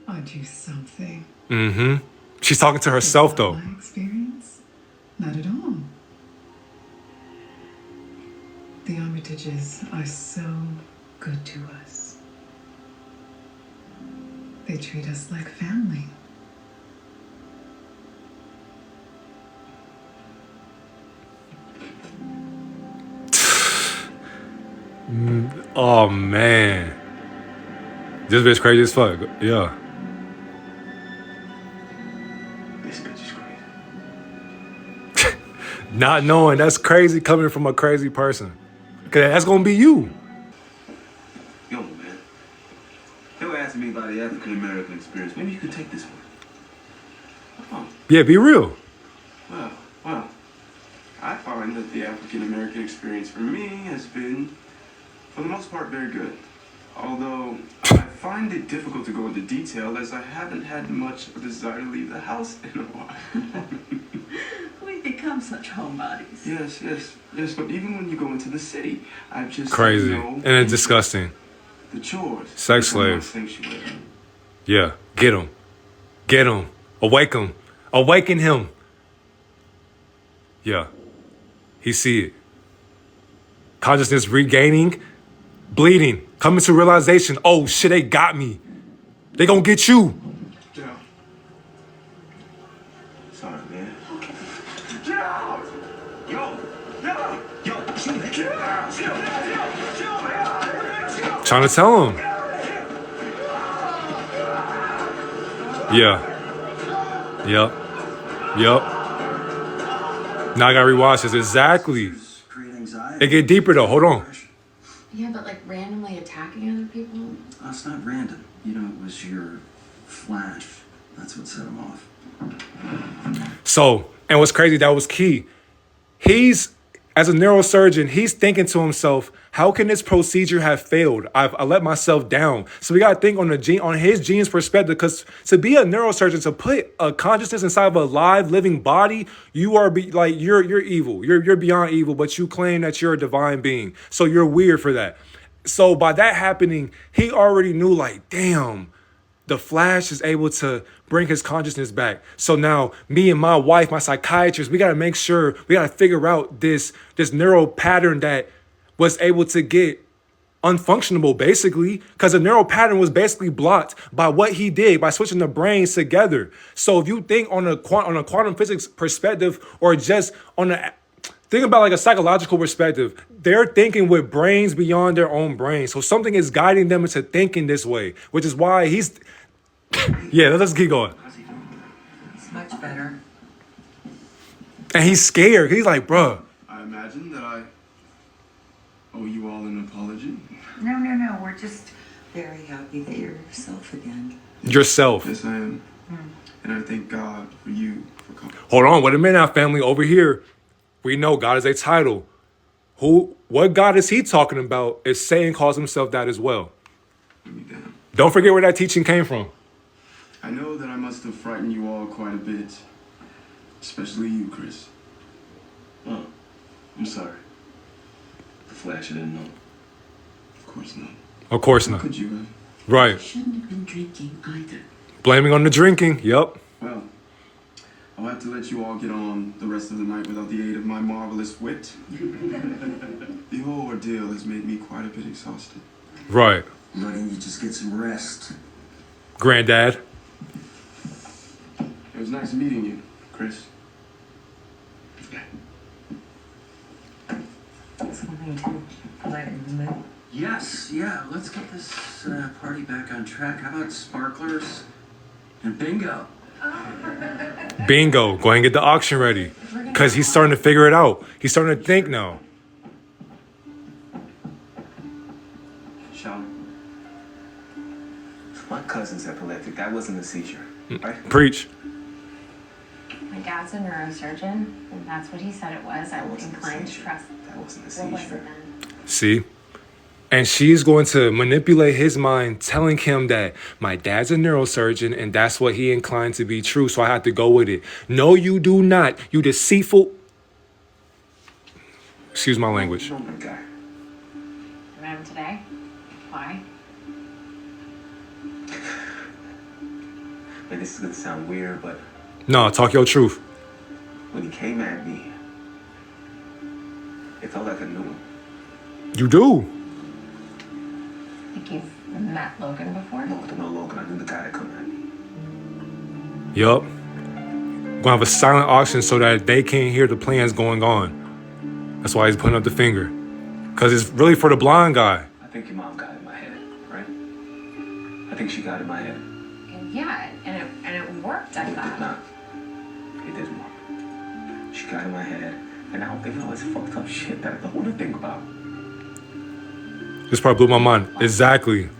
S3: Aren't you something?
S1: Mm-hmm. She's talking to herself
S3: It's
S1: though.
S3: not my experience? Not at all. The Armitages are so good to us. They treat us like family.
S1: Oh man. This bitch crazy as fuck. Yeah.
S2: This bitch is crazy.
S1: Not knowing that's crazy coming from a crazy person. Cause that's gonna be you.
S2: Yo, man. They were asking me about the African American experience. Maybe you could take this one. Oh,
S1: Yeah, be real.
S2: well. I find that the African American experience for me has been, for the most part, very good. Although I find it difficult to go into detail as I haven't had much of a desire to leave the house in a while.
S8: We've become such homebodies.
S2: Yes. But even when you go into the city, I've just
S1: Crazy. And it's disgusting.
S2: The chores.
S1: Sex
S2: become my
S1: slave.
S2: sanctuary.
S1: Yeah. Get him. Get him. Awake him. Awaken him. Yeah. He see it. Consciousness regaining, bleeding, coming to realization. Oh shit, they got me. They gonna get you.
S2: Yeah. Sorry, man. Get out! Yo, chill, get out! Chill, man!
S1: Trying to tell him. Yeah. Yep. Now I gotta rewatch this. Exactly.
S5: Create anxiety.
S1: It get deeper though. Hold on.
S6: Yeah, but like randomly attacking other people?
S5: It's not random. You know, it was your flash. That's what set him off.
S1: So, and what's crazy, that was key. He's, as a neurosurgeon, he's thinking to himself, how can this procedure have failed? I let myself down. So we got to think on his gene's perspective, because to be a neurosurgeon, to put a consciousness inside of a live, living body, you are you're evil. You're beyond evil, but you claim that you're a divine being. So you're weird for that. So by that happening, he already knew, like, damn, the Flash is able to bring his consciousness back. So now me and my wife, my psychiatrist, we got to make sure, we got to figure out this neural pattern that was able to get unfunctionable, basically, because the neural pattern was basically blocked by what he did by switching the brains together. So if you think on a quantum physics perspective, or just think about like a psychological perspective, they're thinking with brains beyond their own brains. So something is guiding them into thinking this way, which is why he's yeah, let's keep going.
S8: It's much better.
S1: And he's scared. He's like, bruh.
S2: I imagine that I owe you all an apology.
S8: No. We're just very happy that you're yourself again.
S1: Yourself.
S2: Yes, I am. And I thank God for you for coming.
S1: Hold on, wait a minute now, family. Over here, we know God is a title. What God is he talking about? Is Satan calls himself that as well.
S2: Let me down.
S1: Don't forget where that teaching came from.
S2: I know that I must have frightened you all quite a bit. Especially you, Chris. Oh, I'm sorry. The Flash, I didn't know. Of course not.
S1: Of course
S2: How
S1: not.
S2: could you have?
S1: Right.
S8: Shouldn't have been drinking either.
S1: Blaming on the drinking. Yep.
S2: Well, I'll have to let you all get on the rest of the night without the aid of my marvelous wit. The whole ordeal has made me quite a bit exhausted.
S1: Right.
S5: Why don't you just get some rest?
S1: Granddad.
S2: It was nice meeting you, Chris.
S8: Something to lighten the mood.
S5: Yes, yeah. Let's get this party back on track. How about sparklers and bingo?
S1: Bingo. Go ahead and get the auction ready. Because he's starting to figure it out. He's starting to think now.
S2: Sean, my cousin's epileptic. That wasn't a seizure. Right?
S1: Preach.
S6: My dad's a neurosurgeon, and that's what he said it was. I was inclined to trust.
S2: That wasn't a
S6: What was
S2: seizure.
S6: it then?
S1: See? And she's going to manipulate his mind, telling him that my dad's a neurosurgeon and that's what he inclined to be true. So I have to go with it. No, you do not. You deceitful. Excuse my language.
S2: Oh my God.
S6: him today. Why?
S2: Like, this is gonna sound weird, but
S1: No, talk your truth.
S2: when he came at me, it felt like I knew him.
S1: You do.
S6: Like you've met Logan before?
S2: No, I don't know Logan. I knew the guy that come at me.
S1: Yup. Gonna have a silent auction so that they can't hear the plans going on. That's why he's putting up the finger. Because it's really for the blind guy.
S2: I think your mom got in my head, right? I think she got in my head.
S6: Yeah, and it worked, I
S2: It did
S6: thought.
S2: not. It did not. She got in my head, and I don't think all this fucked up shit that I don't want to think about.
S1: This part blew my mind. Exactly.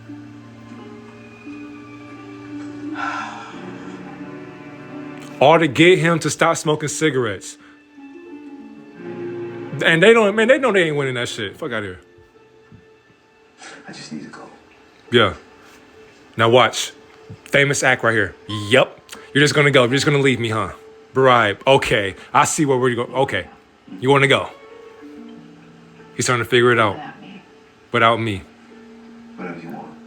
S1: All to get him to stop smoking cigarettes. And they don't, man, they know they ain't winning that shit. Fuck out of here.
S2: I just need to go.
S1: Yeah. Now watch. Famous act right here. Yep. You're just gonna go. You're just gonna leave me, huh? Bribe. Okay. I see where we're going. Okay. You wanna go? He's trying to figure it out. Without me.
S2: Whatever you want.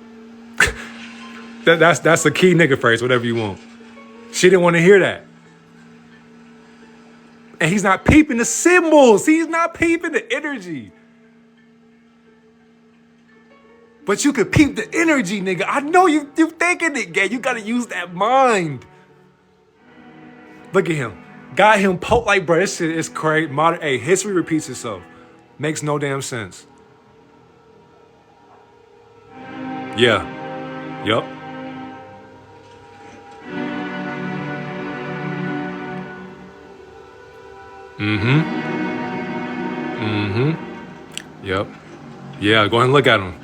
S1: That's the key nigga phrase, whatever you want. She didn't want to hear that. And he's not peeping the symbols. He's not peeping the energy. But you could peep the energy, nigga. I know you thinking it, gang. You gotta use that mind. Look at him. Got him poked like, bro, this shit is crazy. Modern, hey, history repeats itself. Makes no damn sense. Yeah. Yup. Yep. Yeah, go ahead and look at him.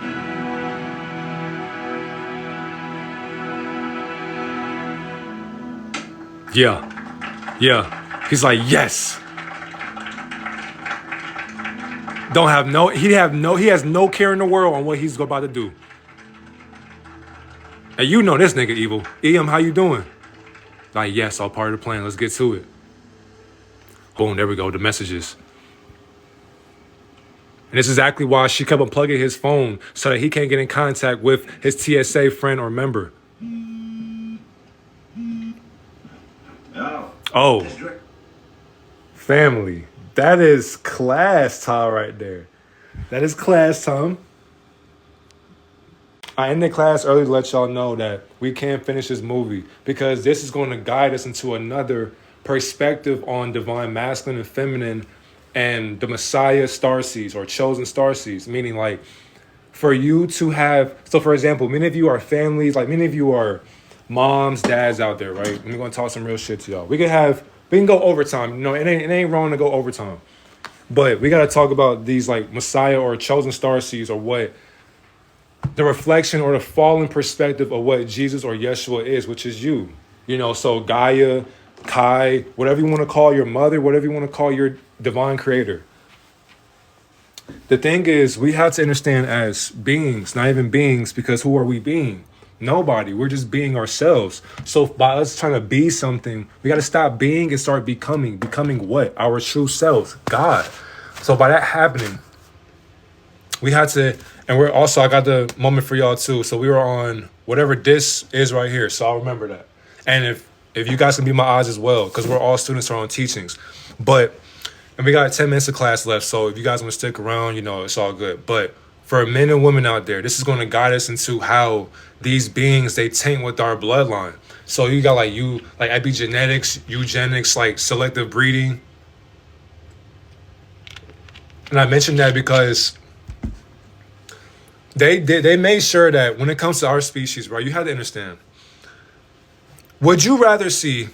S1: Yeah. Yeah. He's like, yes. He has no care in the world on what he's about to do. And you know this nigga evil. EM, how you doing? Like, yes, all part of the plan. Let's get to it. Boom, there we go, the messages. And this is exactly why she kept unplugging his phone so that he can't get in contact with his TSA friend or member. Oh. Family. That is class time right there. That is class time. I ended class early to let y'all know that we can't finish this movie because this is going to guide us into another perspective on divine masculine and feminine and the Messiah starseeds or chosen starseeds, meaning like for you to have, so for example, many of you are families, like many of you are moms, dads out there, right? We're going to talk some real shit to y'all. We can go overtime. You know, it ain't wrong to go overtime. But we got to talk about these like Messiah or chosen starseeds or what the reflection or the fallen perspective of what Jesus or Yeshua is, which is you. You know, so Gaia, Kai, whatever you want to call your mother, whatever you want to call your divine creator. The thing is, we have to understand as beings, not even beings, because who are we being? Nobody. We're just being ourselves. So by us trying to be something, we got to stop being and start becoming. Becoming what? Our true selves, God. So by that happening, we had to, and we're also, I got the moment for y'all too. So we were on whatever this is right here. So I'll remember that. And if you guys can be my eyes as well, because we're all students are on teachings. But, and we got 10 minutes of class left. So if you guys want to stick around, you know, it's all good. But for men and women out there, this is going to guide us into how these beings, they taint with our bloodline. So you got like epigenetics, eugenics, like selective breeding. And I mentioned that because they made sure that when it comes to our species, right, you have to understand. Would you rather see,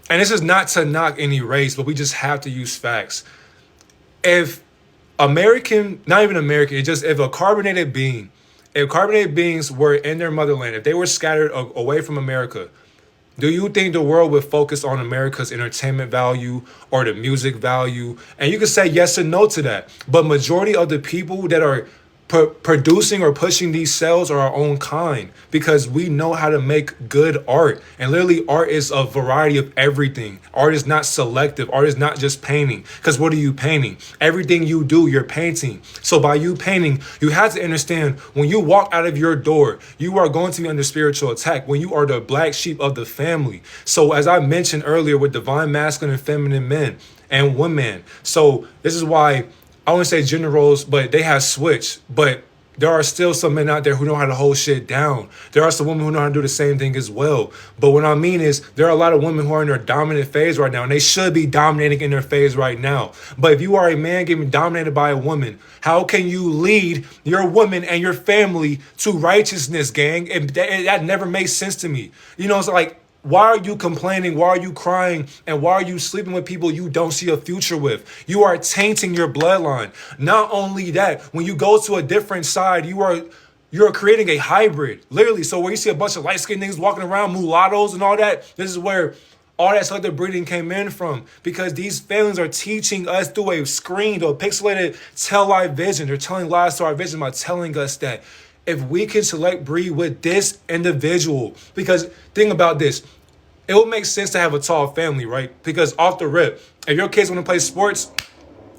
S1: and this is not to knock any race, but we just have to use facts. If American, not even American, it's just if carbonated beings were in their motherland, if they were scattered away from America, do you think the world would focus on America's entertainment value or the music value? And you can say yes or no to that. But majority of the people that are producing or pushing these cells are our own kind, because we know how to make good art. And literally, art is a variety of everything. Art is not selective. Art is not just painting, because what are you painting? Everything you do, you're painting. So by you painting, you have to understand, when you walk out of your door, you are going to be under spiritual attack when you are the black sheep of the family. So as I mentioned earlier, with divine masculine and feminine men and women, so this is why I wouldn't say gender roles, but they have switched. But there are still some men out there who know how to hold shit down. There are some women who know how to do the same thing as well. But what I mean is, there are a lot of women who are in their dominant phase right now, and they should be dominating in their phase right now. But if you are a man getting dominated by a woman, how can you lead your woman and your family to righteousness, gang? That never makes sense to me. You know, it's like, why are you complaining? Why are you crying? And why are you sleeping with people you don't see a future with? You are tainting your bloodline. Not only that, when you go to a different side, you're creating a hybrid, literally. So where you see a bunch of light-skinned niggas walking around, mulattoes and all that, this is where all that selective breeding came in from, because these families are teaching us through a screen, through a pixelated tell-lie vision. They're telling lies to our vision by telling us that if we can select breed with this individual, because think about this, it would make sense to have a tall family, right? Because off the rip, if your kids want to play sports,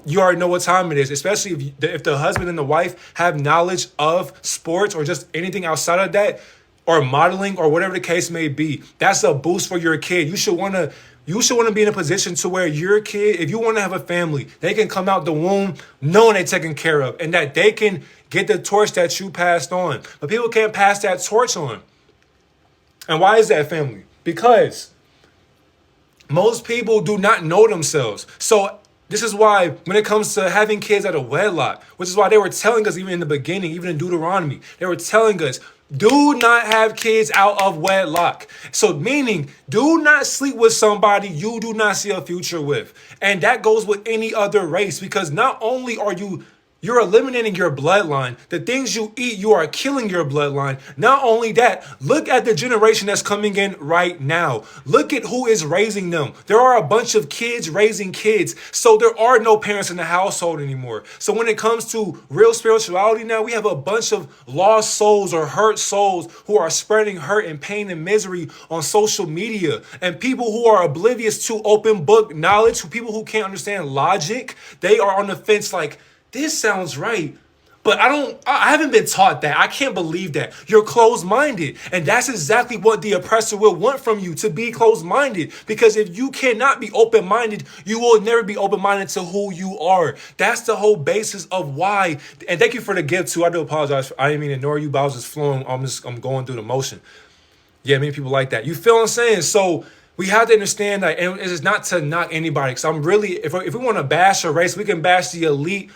S1: you already know what time it is, especially if the husband and the wife have knowledge of sports or just anything outside of that, or modeling or whatever the case may be. That's a boost for your kid. You should want to be in a position to where your kid, if you want to have a family, they can come out the womb knowing they're taken care of, and that they can get the torch that you passed on. But people can't pass that torch on. And why is that, family? Because most people do not know themselves. So this is why when it comes to having kids out of wedlock, which is why they were telling us even in the beginning, even in Deuteronomy, they were telling us, do not have kids out of wedlock. So meaning, do not sleep with somebody you do not see a future with. And that goes with any other race, because not only are you're eliminating your bloodline. The things you eat, you are killing your bloodline. Not only that, look at the generation that's coming in right now. Look at who is raising them. There are a bunch of kids raising kids. So there are no parents in the household anymore. So when it comes to real spirituality now, we have a bunch of lost souls or hurt souls who are spreading hurt and pain and misery on social media. And people who are oblivious to open book knowledge, people who can't understand logic, they are on the fence like, this sounds right, but I haven't been taught that. I can't believe that. You're closed-minded. And that's exactly what the oppressor will want from you, to be closed-minded. Because if you cannot be open-minded, you will never be open-minded to who you are. That's the whole basis of why. And thank you for the gift too. I do apologize. I didn't mean to ignore you, but I was just flowing. I'm going through the motion. Yeah, many people like that. You feel what I'm saying? So we have to understand that, and it's not to knock anybody. Because I'm really, if we want to bash a race, we can bash the elite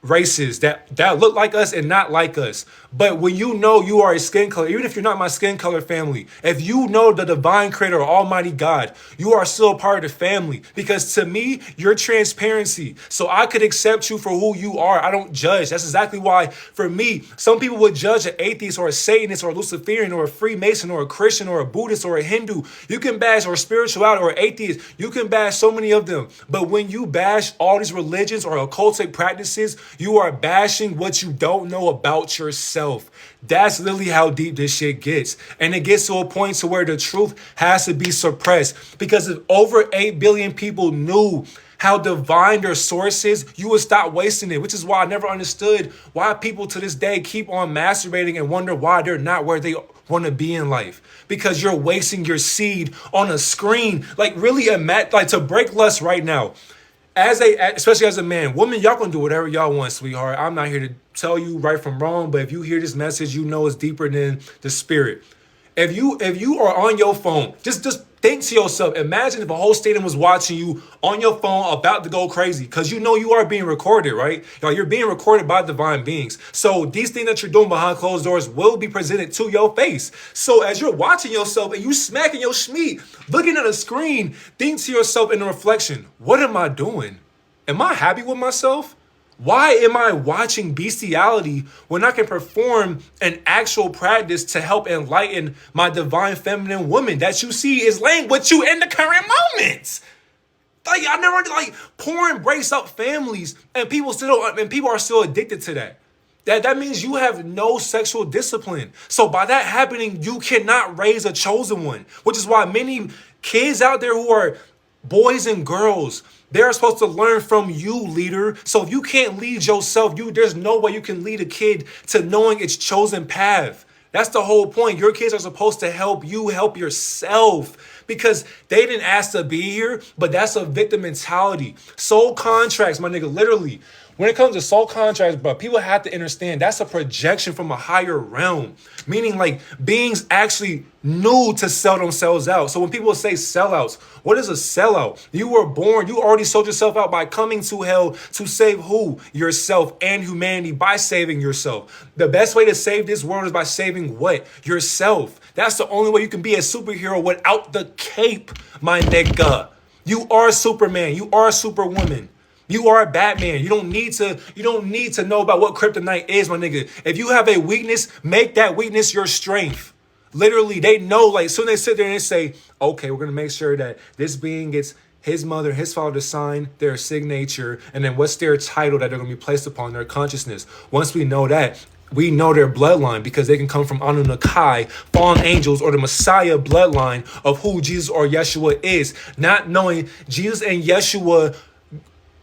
S1: races that look like us and not like us. But when you know you are a skin color, even if you're not my skin color family, if you know the divine creator, Almighty God, you are still a part of the family. Because to me, you're transparency. So I could accept you for who you are. I don't judge. That's exactly why, for me, some people would judge an atheist or a Satanist or a Luciferian or a Freemason or a Christian or a Buddhist or a Hindu. You can bash, or spirituality or atheist. You can bash so many of them. But when you bash all these religions or occultic practices, you are bashing what you don't know about yourself. That's literally how deep this shit gets. And it gets to a point to where the truth has to be suppressed. Because if over 8 billion people knew how divine their source is, you would stop wasting it. Which is why I never understood why people to this day keep on masturbating and wonder why they're not where they want to be in life. Because you're wasting your seed on a screen. Like really, like to break lust right now. Especially as a man, woman, y'all gonna do whatever y'all want, sweetheart. I'm not here to tell you right from wrong, but if you hear this message, you know it's deeper than the spirit. If you are on your phone, just think to yourself, imagine if a whole stadium was watching you on your phone about to go crazy, because you know you are being recorded, right? You're being recorded by divine beings. So these things that you're doing behind closed doors will be presented to your face. So as you're watching yourself and you smacking your schmeat, looking at a screen, think to yourself in the reflection, what am I doing? Am I happy with myself? Why am I watching bestiality when I can perform an actual practice to help enlighten my divine feminine woman that you see is laying with you in the current moment? Like porn breaks up families, and people are still addicted to that. That means you have no sexual discipline. So by that happening, you cannot raise a chosen one, which is why many kids out there who are boys and girls, they're supposed to learn from you, leader. So if you can't lead yourself, there's no way you can lead a kid to knowing its chosen path. That's the whole point. Your kids are supposed to help you help yourself because they didn't ask to be here, but that's a victim mentality. Soul contracts, my nigga, literally. When it comes to soul contracts, bro, people have to understand that's a projection from a higher realm. Meaning like beings actually knew to sell themselves out. So when people say sellouts, what is a sellout? You were born, you already sold yourself out by coming to hell to save who? Yourself and humanity by saving yourself. The best way to save this world is by saving what? Yourself. That's the only way you can be a superhero without the cape, my nigga. You are Superman. You are Superwoman. You are a Batman. You don't need to know about what kryptonite is, my nigga. If you have a weakness, make that weakness your strength. Literally, they know, like, soon they sit there and they say, okay, we're gonna make sure that this being gets his mother, his father to sign their signature, and then what's their title that they're gonna be placed upon their consciousness. Once we know that, we know their bloodline because they can come from Anunnaki, fallen angels, or the Messiah bloodline of who Jesus or Yeshua is. Not knowing Jesus and Yeshua,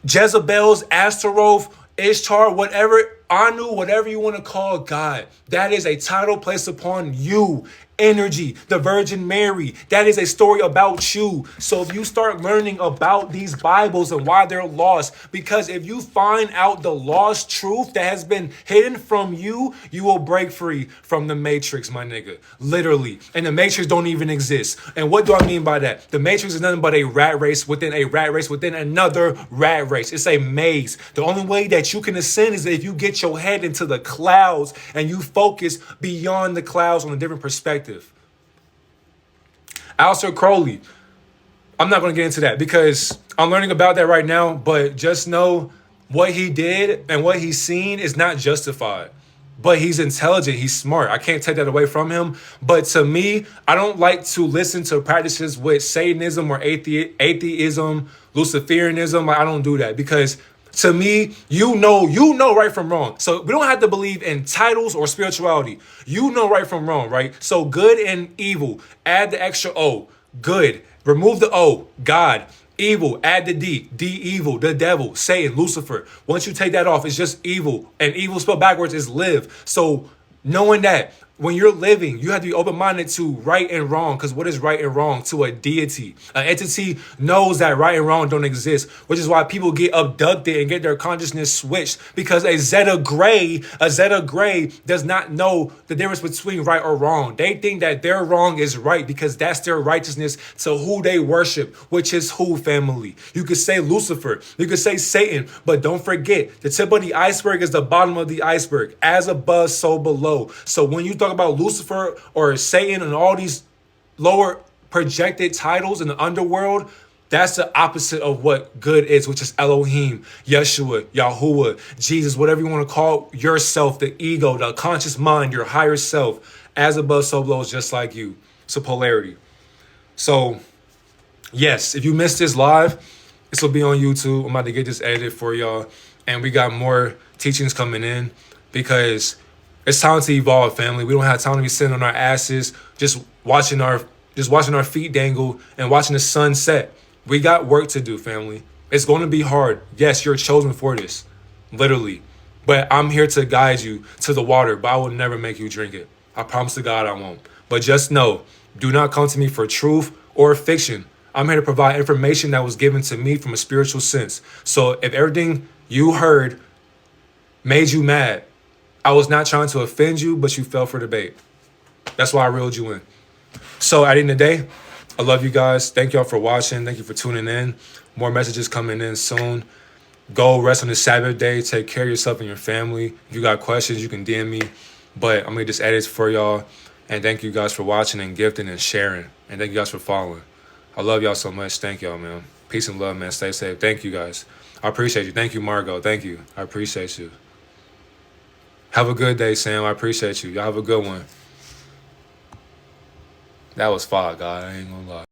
S1: Jezebel's, Astaroth, Ishtar, whatever, Anu, whatever you want to call God, that is a title placed upon you. Energy, the Virgin Mary, that is a story about you. So if you start learning about these Bibles and why they're lost, because if you find out the lost truth that has been hidden from you, you will break free from the Matrix, my nigga. Literally. And the Matrix don't even exist. And what do I mean by that? The Matrix is nothing but a rat race within a rat race within another rat race. It's a maze. The only way that you can ascend is if you get your head into the clouds and you focus beyond the clouds on a different perspective. Aleister Crowley, I'm not going to get into that because I'm learning about that right now, but just know what he did and what he's seen is not justified. But he's intelligent, he's smart. I can't take that away from him. But to me, I don't like to listen to practices with Satanism or atheism, Luciferianism. Like, I don't do that because to me, you know right from wrong. So we don't have to believe in titles or spirituality. You know right from wrong, right? So good and evil, add the extra O, good. Remove the O, God. Evil, add the D, evil, the devil, Satan, Lucifer. Once you take that off, it's just evil. And evil spelled backwards is live. So knowing that when you're living, you have to be open-minded to right and wrong. Because what is right and wrong to a deity? An entity knows that right and wrong don't exist, which is why people get abducted and get their consciousness switched. Because a Zeta Gray does not know the difference between right or wrong. They think that their wrong is right because that's their righteousness to who they worship, which is who, family. You could say Lucifer, you could say Satan, but don't forget, the tip of the iceberg is the bottom of the iceberg. As above, so below. So when you talk about Lucifer or Satan and all these lower projected titles in the underworld, that's the opposite of what good is, which is Elohim, Yeshua, Yahuwah, Jesus, whatever you want to call yourself, the ego, the conscious mind, your higher self. As above, so below is just like you. It's a polarity. So, yes, if you missed this live, this will be on YouTube. I'm about to get this edited for y'all. And we got more teachings coming in because it's time to evolve, family. We don't have time to be sitting on our asses, just watching our feet dangle and watching the sun set. We got work to do, family. It's going to be hard. Yes, you're chosen for this, literally. But I'm here to guide you to the water, but I will never make you drink it. I promise to God I won't. But just know, do not come to me for truth or fiction. I'm here to provide information that was given to me from a spiritual sense. So if everything you heard made you mad, I was not trying to offend you, but you fell for the bait. That's why I reeled you in. So at the end of the day, I love you guys. Thank y'all for watching. Thank you for tuning in. More messages coming in soon. Go rest on this Sabbath day. Take care of yourself and your family. If you got questions, you can DM me. But I'm going to just edit for y'all. And thank you guys for watching and gifting and sharing. And thank you guys for following. I love y'all so much. Thank y'all, man. Peace and love, man. Stay safe. Thank you, guys. I appreciate you. Thank you, Margot. Thank you. I appreciate you. Have a good day, Sam. I appreciate you. Y'all have a good one. That was fire, God. I ain't gonna lie.